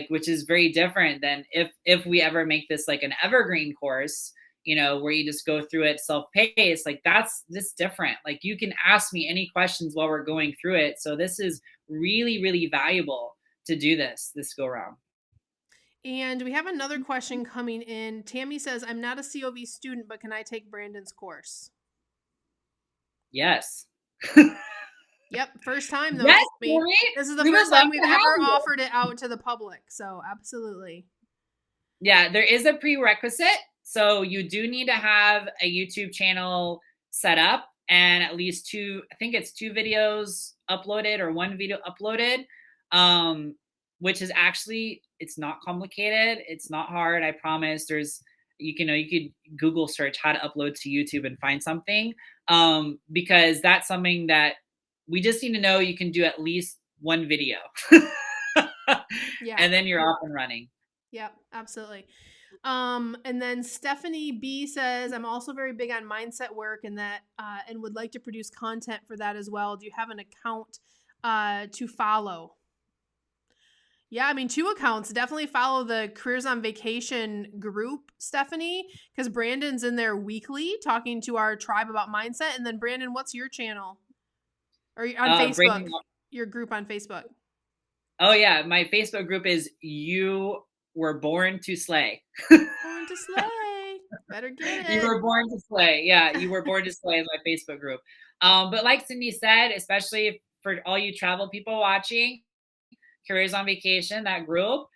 Which is very different than if we ever make this like an evergreen course, where you just go through it self-paced, like that's this different. Like you can ask me any questions while we're going through it. So this is really, really valuable to do this go around. And we have another question coming in. Tammy says, I'm not a COV student, but can I take Brandon's course? Yes. Yep, first time though. Yes, this is the first time we've ever offered it out to the public. So absolutely. Yeah, there is a prerequisite. So you do need to have a YouTube channel set up and at least two videos uploaded or one video uploaded, which is actually, it's not complicated. It's not hard. I promise. You could Google search how to upload to YouTube and find something, because that's something that we just need to know you can do at least one video. Yeah. And then you're off and running. Yep, absolutely. And then Stephanie B says, I'm also very big on mindset work and would like to produce content for that as well. Do you have an account to follow? Yeah, I mean, 2 accounts. Definitely follow the Careers on Vacation group, Stephanie, because Brandon's in there weekly talking to our tribe about mindset. And then Brandon, what's your channel? Or on Facebook, Brandon, your group on Facebook. Oh yeah, my Facebook group is You Were Born to Slay. Born to slay. Better get it. You Were Born to Slay. Yeah, You Were Born to Slay is my Facebook group. But like Cyndi said, especially for all you travel people watching, Careers on Vacation, that group,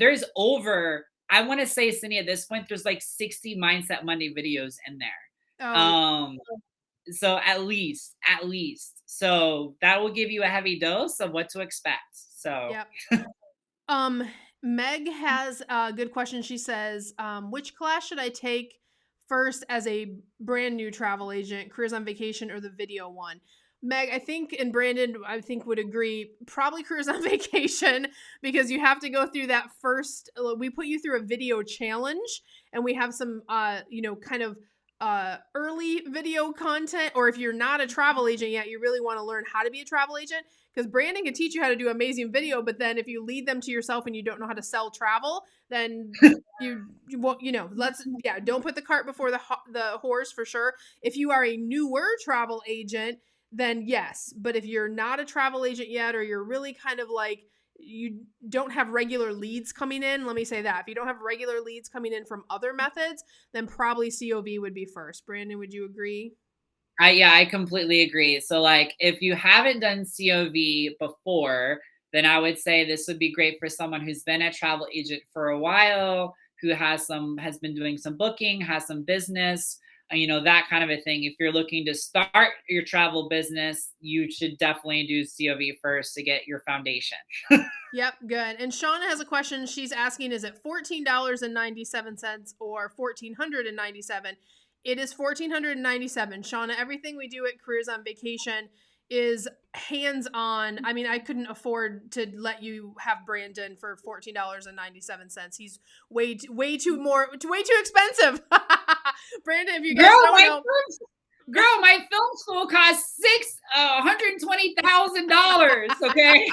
there's over, I want to say, Cyndi, at this point, there's like 60 Mindset Monday videos in there. Oh. So at least. So that will give you a heavy dose of what to expect. So, yep. Meg has a good question. She says, which class should I take first as a brand new travel agent, Careers on Vacation or the video one? Meg, I think, and Brandon, I think would agree, probably Careers on Vacation, because you have to go through that first, we put you through a video challenge and we have some, kind of early video content, or if you're not a travel agent yet, you really want to learn how to be a travel agent, because Brandon can teach you how to do amazing video, but then if you lead them to yourself and you don't know how to sell travel, then you won't, don't put the cart before the horse for sure. If you are a newer travel agent, then yes. But if you're not a travel agent yet, or you're really kind of like, you don't have regular leads coming in, let me say that. If you don't have regular leads coming in from other methods, then probably COV would be first. Brandon, would you agree? I completely agree. So like, if you haven't done COV before, then I would say this would be great for someone who's been a travel agent for a while, who has been doing some booking, has some business, that kind of a thing. If you're looking to start your travel business, you should definitely do COV first to get your foundation. Yep, good. And Shauna has a question. She's asking, is it $14.97 or $1,497? It is $1,497. Shauna, everything we do at Careers on Vacation is hands-on. I mean, I couldn't afford to let you have Brandon for $14.97. He's way too expensive. Brandon, if you guys don't know. My film school costs $120,000. Okay.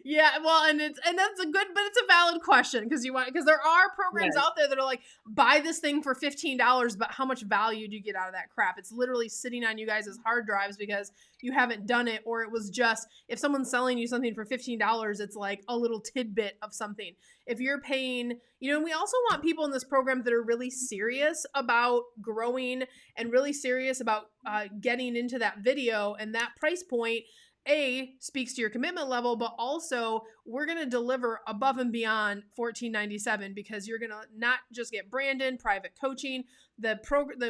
Yeah, well, and that's a good, but it's a valid question because there are programs out there that are like, buy this thing for $15, but how much value do you get out of that crap? It's literally sitting on you guys' hard drives because you haven't done it, or it was just, if someone's selling you something for $15, it's like a little tidbit of something. If you're paying, and we also want people in this program that are really serious about growing and really serious about getting into that video, and that price point speaks to your commitment level, but also we're going to deliver above and beyond $14.97 because you're going to not just get Brandon private coaching, the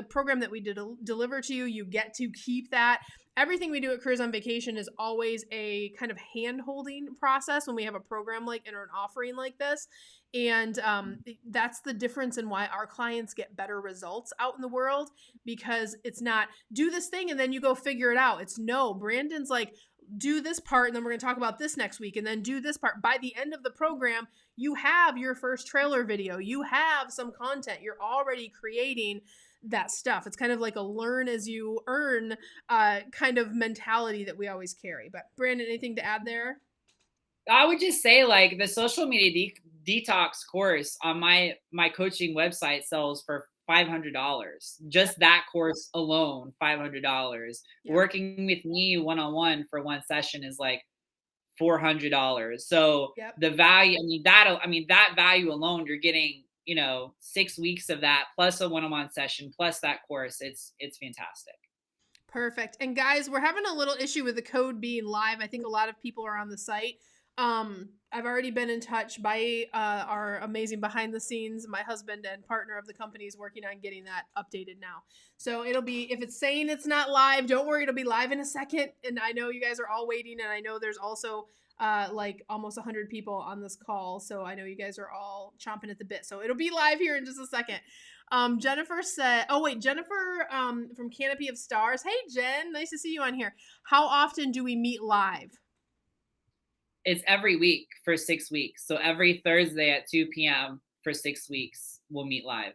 program that we deliver to you, you get to keep that. Everything we do at Careers on Vacation is always a kind of hand-holding process when we have a program or an offering like this. And that's the difference in why our clients get better results out in the world, because it's not do this thing and then you go figure it out. It's no, Brandon's like, do this part and then we're going to talk about this next week and then do this part. By the end of the program, you have your first trailer video. You have some content. You're already creating that stuff. It's kind of like a learn as you earn kind of mentality that we always carry. But Brandon, anything to add there? I would just say like the social media detox course on my coaching website sells for $500. Just that course alone, $500. Yeah. Working with me one-on-one for one session is like $400. So the value, that value alone, you're getting, 6 weeks of that plus a one-on-one session plus that course. It's fantastic. Perfect. And guys, we're having a little issue with the code being live. I think a lot of people are on the site. I've already been in touch by our amazing behind the scenes. My husband and partner of the company is working on getting that updated now. So it'll be, if it's saying it's not live, don't worry, it'll be live in a second. And I know you guys are all waiting, and I know there's also like almost 100 people on this call. So I know you guys are all chomping at the bit. So it'll be live here in just a second. Jennifer said, Jennifer from Canopy of Stars. Hey, Jen, nice to see you on here. How often do we meet live? It's every week for 6 weeks. So every Thursday at 2 p.m. for 6 weeks, we'll meet live.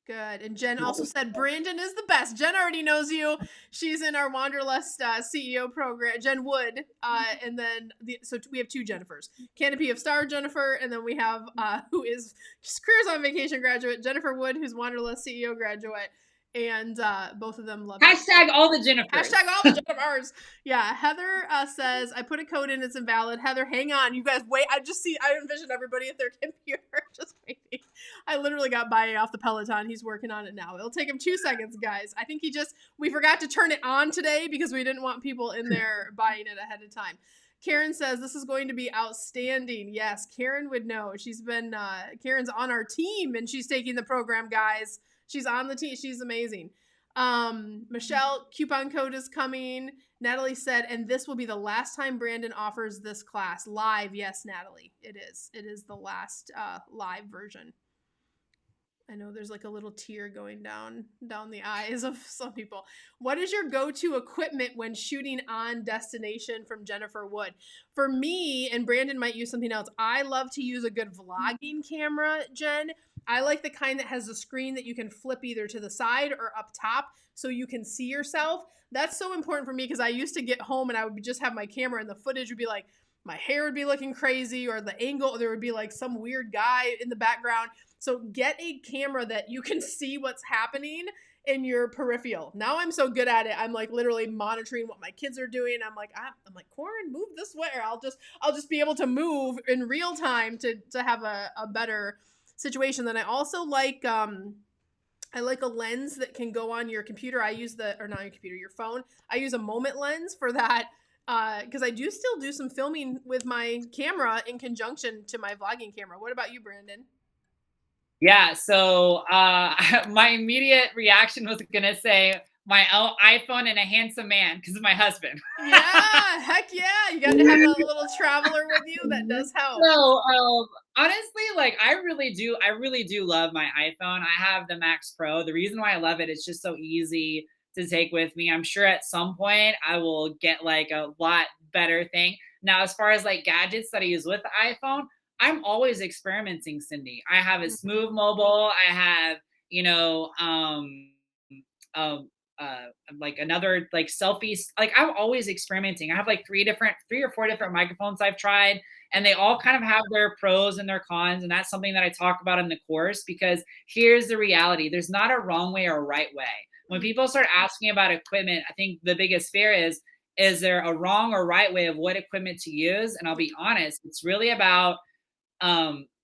Good. And Jen also said, Brandon is the best. Jen already knows you. She's in our Wanderlust CEO program, Jen Wood. And then, so we have two Jennifers. Canopy of Star Jennifer, and then we have, who is Careers on Vacation graduate, Jennifer Wood, who's Wanderlust CEO graduate. And both of them love it. Hashtag all the Jennifers. Hashtag all the Jennifers. Yeah. Heather says, I put a code in, it's invalid. Heather, hang on. You guys wait. I envision everybody at their computer just waiting. I literally got Baye off the Peloton. He's working on it now. It'll take him 2 seconds, guys. I think we forgot to turn it on today because we didn't want people in there buying it ahead of time. Karen says, this is going to be outstanding. Yes, Karen would know. Karen's on our team and she's taking the program, guys. She's on the team. She's amazing. Michelle, coupon code is coming. Natalie said, and this will be the last time Brandon offers this class live. Yes, Natalie, it is. It is the last live version. I know there's like a little tear going down the eyes of some people. What is your go-to equipment when shooting on destination, from Jennifer Wood? For me, and Brandon might use something else, I love to use a good vlogging camera, Jen. I like the kind that has a screen that you can flip either to the side or up top so you can see yourself. That's so important for me because I used to get home and I would just have my camera and the footage would be like, my hair would be looking crazy, or the angle, there would be like some weird guy in the background. So get a camera that you can see what's happening in your peripheral. Now I'm so good at it. I'm like literally monitoring what my kids are doing. I'm like, Corin, move this way, or I'll just be able to move in real time to have a better situation. Then I also like I like a lens that can go on your computer. I use your phone. I use a moment lens for that because I do still do some filming with my camera in conjunction to my vlogging camera. What about you, Brandon? Yeah, so my immediate reaction was gonna say my iPhone and a handsome man because of my husband. Yeah, heck yeah. You got to have a little traveler with you. That does help. So honestly, like I really do love my iPhone. I have the Max Pro. The reason why I love it, it's just so easy to take with me. I'm sure at some point I will get like a lot better thing. Now, as far as like gadgets that I use with the iPhone, I'm always experimenting, Cyndi. I have a Smooth Mobile. I have, like another like selfies. Like I'm always experimenting. I have like three or four different microphones I've tried, and they all kind of have their pros and their cons. And that's something that I talk about in the course, because here's the reality. There's not a wrong way or a right way. When people start asking about equipment, I think the biggest fear is there a wrong or right way of what equipment to use? And I'll be honest, it's really about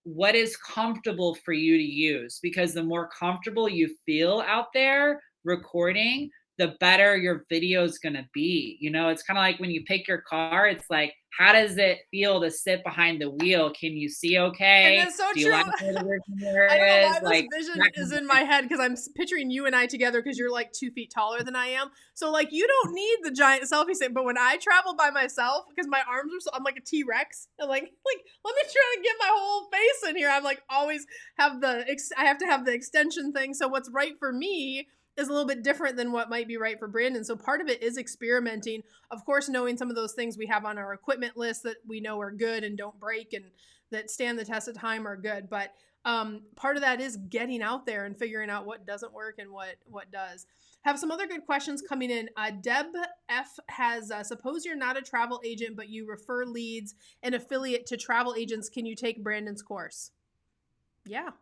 what is comfortable for you to use, because the more comfortable you feel out there recording, the better your video is going to be. You know, it's kind of like when you pick your car, it's like, how does it feel to sit behind the wheel? Can you see okay? And that's so Do you true. like where the rearview mirror I don't know why is? this Like, vision is in my head, because I'm picturing you and I together, because you're like 2 feet taller than I am. So like you don't need the giant selfie stick. But when I travel by myself, because my arms are so, I'm like a T-Rex. And like let me try to get my whole face in here. I'm like always have I have to have the extension thing. So what's right for me is a little bit different than what might be right for Brandon. So part of it is experimenting. Of course, knowing some of those things we have on our equipment list that we know are good and don't break and that stand the test of time are good. But part of that is getting out there and figuring out what doesn't work and what does. Have some other good questions coming in. Deb F has, suppose you're not a travel agent, but you refer leads and affiliate to travel agents. Can you take Brandon's course? Yeah.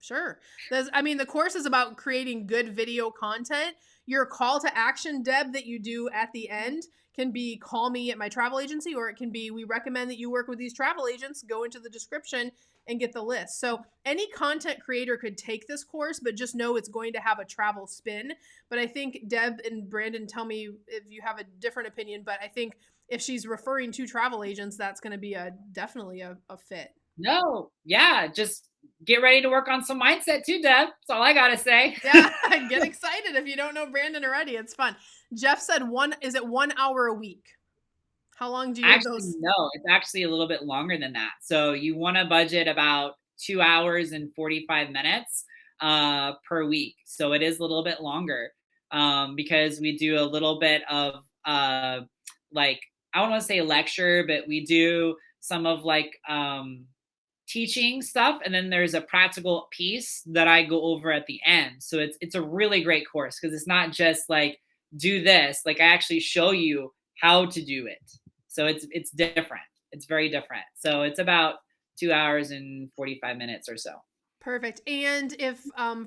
Sure. The course is about creating good video content. Your call to action, Deb, that you do at the end can be call me at my travel agency, or it can be we recommend that you work with these travel agents. Go into the description and get the list. So any content creator could take this course, but just know it's going to have a travel spin. But I think Deb and Brandon, tell me if you have a different opinion, but I think if she's referring to travel agents, that's going to be definitely a fit. No, yeah, just get ready to work on some mindset too, Deb. That's all I got to say. Yeah, get excited. If you don't know Brandon already, it's fun. Jeff said is it 1 hour a week? How long do you have those? No, it's actually a little bit longer than that. So you want to budget about 2 hours and 45 minutes per week. So it is a little bit longer because we do a little bit of like, I don't want to say lecture, but we do some of like teaching stuff, and then there's a practical piece that I go over at the end. So it's a really great course, because it's not just like do this, like I actually show you how to do it. So it's different. It's very different. So it's about 2 hours and 45 minutes or so. Perfect. And if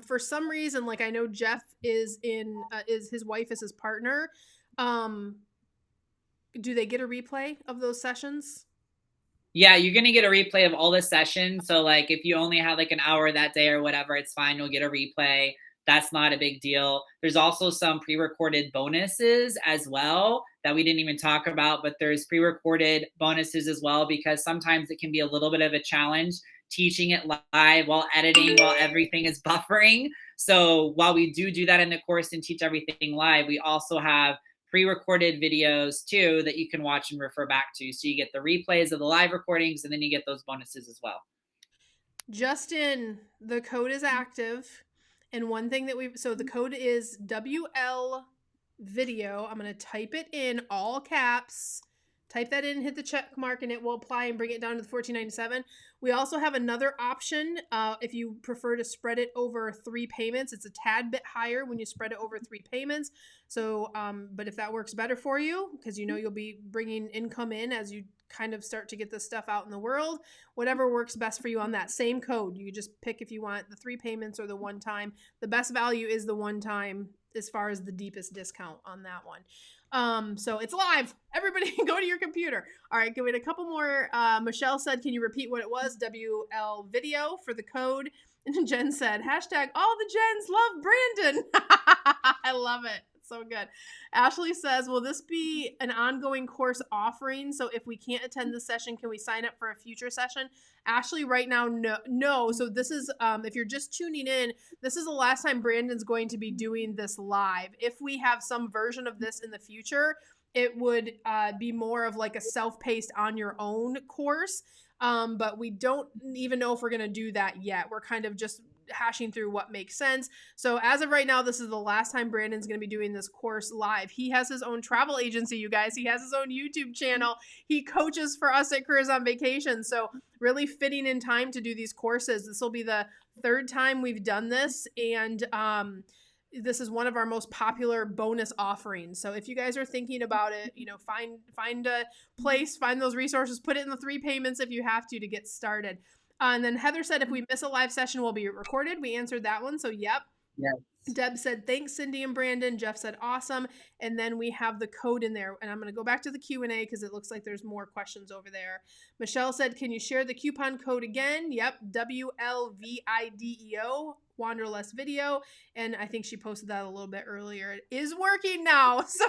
for some reason, like I know Jeff is his wife is his partner, do they get a replay of those sessions? Yeah, you're going to get a replay of all the sessions. So like if you only have like an hour that day or whatever, it's fine. You'll get a replay. That's not a big deal. There's also some pre-recorded bonuses as well that we didn't even talk about, but there's pre-recorded bonuses as well, because sometimes it can be a little bit of a challenge teaching it live while editing, while everything is buffering. So while we do that in the course and teach everything live, we also have pre-recorded videos too that you can watch and refer back to. So you get the replays of the live recordings, and then you get those bonuses as well. Justin, the code is active. And one thing that so the code is WL video. I'm going to type it in all caps. Type that in, hit the check mark, and it will apply and bring it down to the $14.97. We also have another option. If you prefer to spread it over 3 payments, it's a tad bit higher when you spread it over 3 payments. So, but if that works better for you, because you know you'll be bringing income in as you kind of start to get this stuff out in the world, whatever works best for you on that same code. You just pick if you want the 3 payments or the one time. The best value is the one time as far as the deepest discount on that one. So it's live. Everybody go to your computer. All right, give it a couple more. Michelle said, can you repeat what it was? WL video for the code. And Jen said, hashtag all the Jens love Brandon. I love it. So good. Ashley says, will this be an ongoing course offering? So if we can't attend this session, can we sign up for a future session? Ashley, right now, no. So this is, if you're just tuning in, this is the last time Brandon's going to be doing this live. If we have some version of this in the future, it would be more of like a self-paced on your own course. But we don't even know if we're going to do that yet. We're kind of just hashing through what makes sense. So as of right now, this is the last time Brandon's going to be doing this course live. He has his own travel agency, you guys. He has his own YouTube channel. He coaches for us at Careers on Vacation. So really fitting in time to do these courses. This will be the 3rd time we've done this. And this is one of our most popular bonus offerings. So if you guys are thinking about it, find a place, find those resources, put it in the 3 payments if you have to get started. And then Heather said, if we miss a live session, we'll be recorded. We answered that one. So yep. Yes. Deb said, thanks, Cyndi and Brandon. Jeff said, awesome. And then we have the code in there. And I'm going to go back to the Q&A because it looks like there's more questions over there. Michelle said, can you share the coupon code again? Yep. WLVIDEO, Wanderlust video. And I think she posted that a little bit earlier. It is working now. So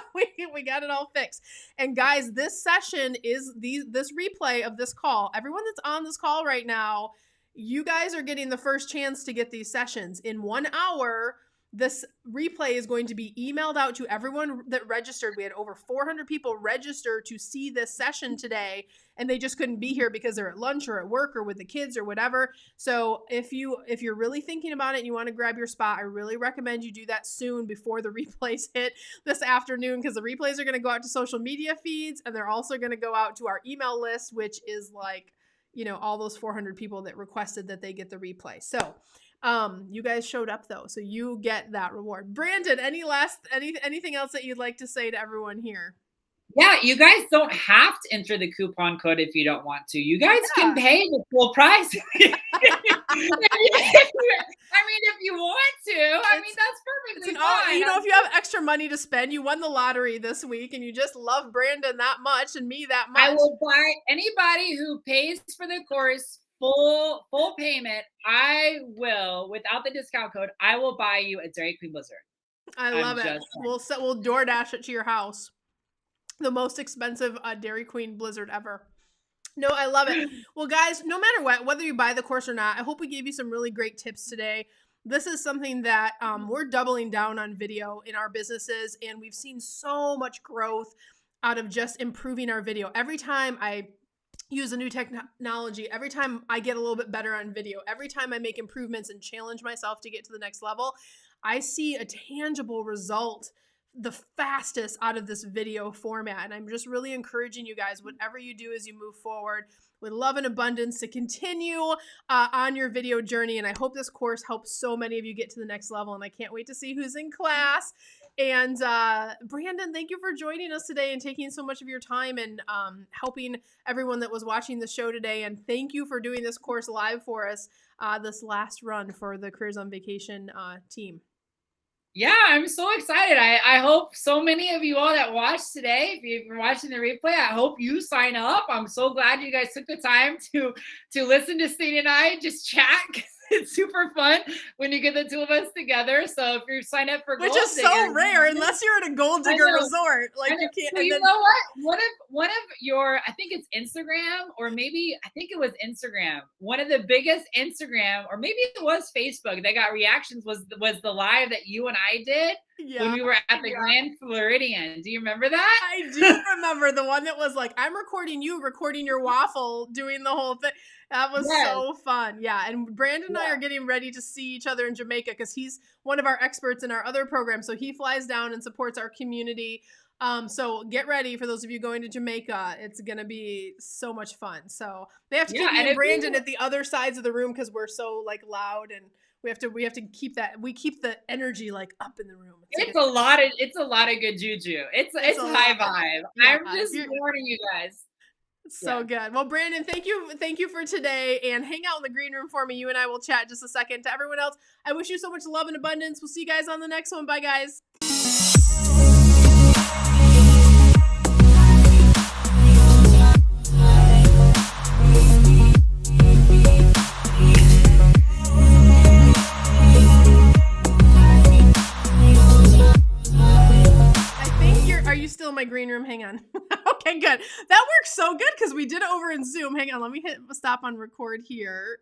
we got it all fixed. And guys, this session is this replay of this call. Everyone that's on this call right now, you guys are getting the first chance to get these sessions. In 1 hour, this replay is going to be emailed out to everyone that registered. We had over 400 people register to see this session today, and they just couldn't be here because they're at lunch or at work or with the kids or whatever. So if you're really thinking about it and you want to grab your spot, I really recommend you do that soon before the replays hit this afternoon, because the replays are going to go out to social media feeds, and they're also going to go out to our email list, which is like, all those 400 people that requested that they get the replay. So you guys showed up though, so you get that reward. Brandon, anything else that you'd like to say to everyone here? Yeah, you guys don't have to enter the coupon code if you don't want to. You guys can pay the full price. If you want to, that's perfectly fine. If you have extra money to spend, you won the lottery this week and you just love Brandon that much and me that much. I will buy anybody who pays for the course full payment. I will, without the discount code, I will buy you a Dairy Queen Blizzard. I love it. We'll DoorDash it to your house. The most expensive Dairy Queen Blizzard ever. No, I love it. Well, guys, no matter what, whether you buy the course or not, I hope we gave you some really great tips today. This is something that we're doubling down on video in our businesses, and we've seen so much growth out of just improving our video. Every time I use a new technology, every time I get a little bit better on video, every time I make improvements and challenge myself to get to the next level, I see a tangible result the fastest out of this video format. And I'm just really encouraging you guys, whatever you do as you move forward, with love and abundance, to continue on your video journey. And I hope this course helps so many of you get to the next level. And I can't wait to see who's in class. And Brandon, thank you for joining us today and taking so much of your time and helping everyone that was watching the show today. And thank you for doing this course live for us this last run for the Careers on Vacation team. Yeah, I'm so excited. I hope so many of you all that watched today, if you're watching the replay, I hope you sign up. I'm so glad you guys took the time to listen to Cyndi and I just chat. It's super fun when you get the two of us together. So if you sign up for Which is so rare, unless you're at a gold digger resort. Like you can't. So you know what? One of your, I think it's Instagram, or maybe I think it was Instagram. One of the biggest Instagram, or maybe it was Facebook, that got reactions was the live that you and I did when we were at the Grand Floridian. Do you remember that? I do remember the one that was like, I'm recording you, recording your waffle, doing the whole thing. That was so fun. Yeah. And Brandon and I are getting ready to see each other in Jamaica because he's one of our experts in our other program. So he flies down and supports our community. So get ready for those of you going to Jamaica. It's going to be so much fun. So they have to keep me and Brandon at the other sides of the room because we're so like loud, and we have to keep that. We keep the energy like up in the room. It's a lot of good juju. It's high vibe. Yeah, I'm just warning you guys. So good. Well, Brandon, thank you for today, and hang out in the green room for me. You and I will chat just a second. To everyone else, I wish you so much love and abundance. We'll see you guys on the next one. Bye, guys. Are you still in my green room? Hang on. Okay, good. That works so good because we did it over in Zoom. Hang on. Let me hit stop on record here.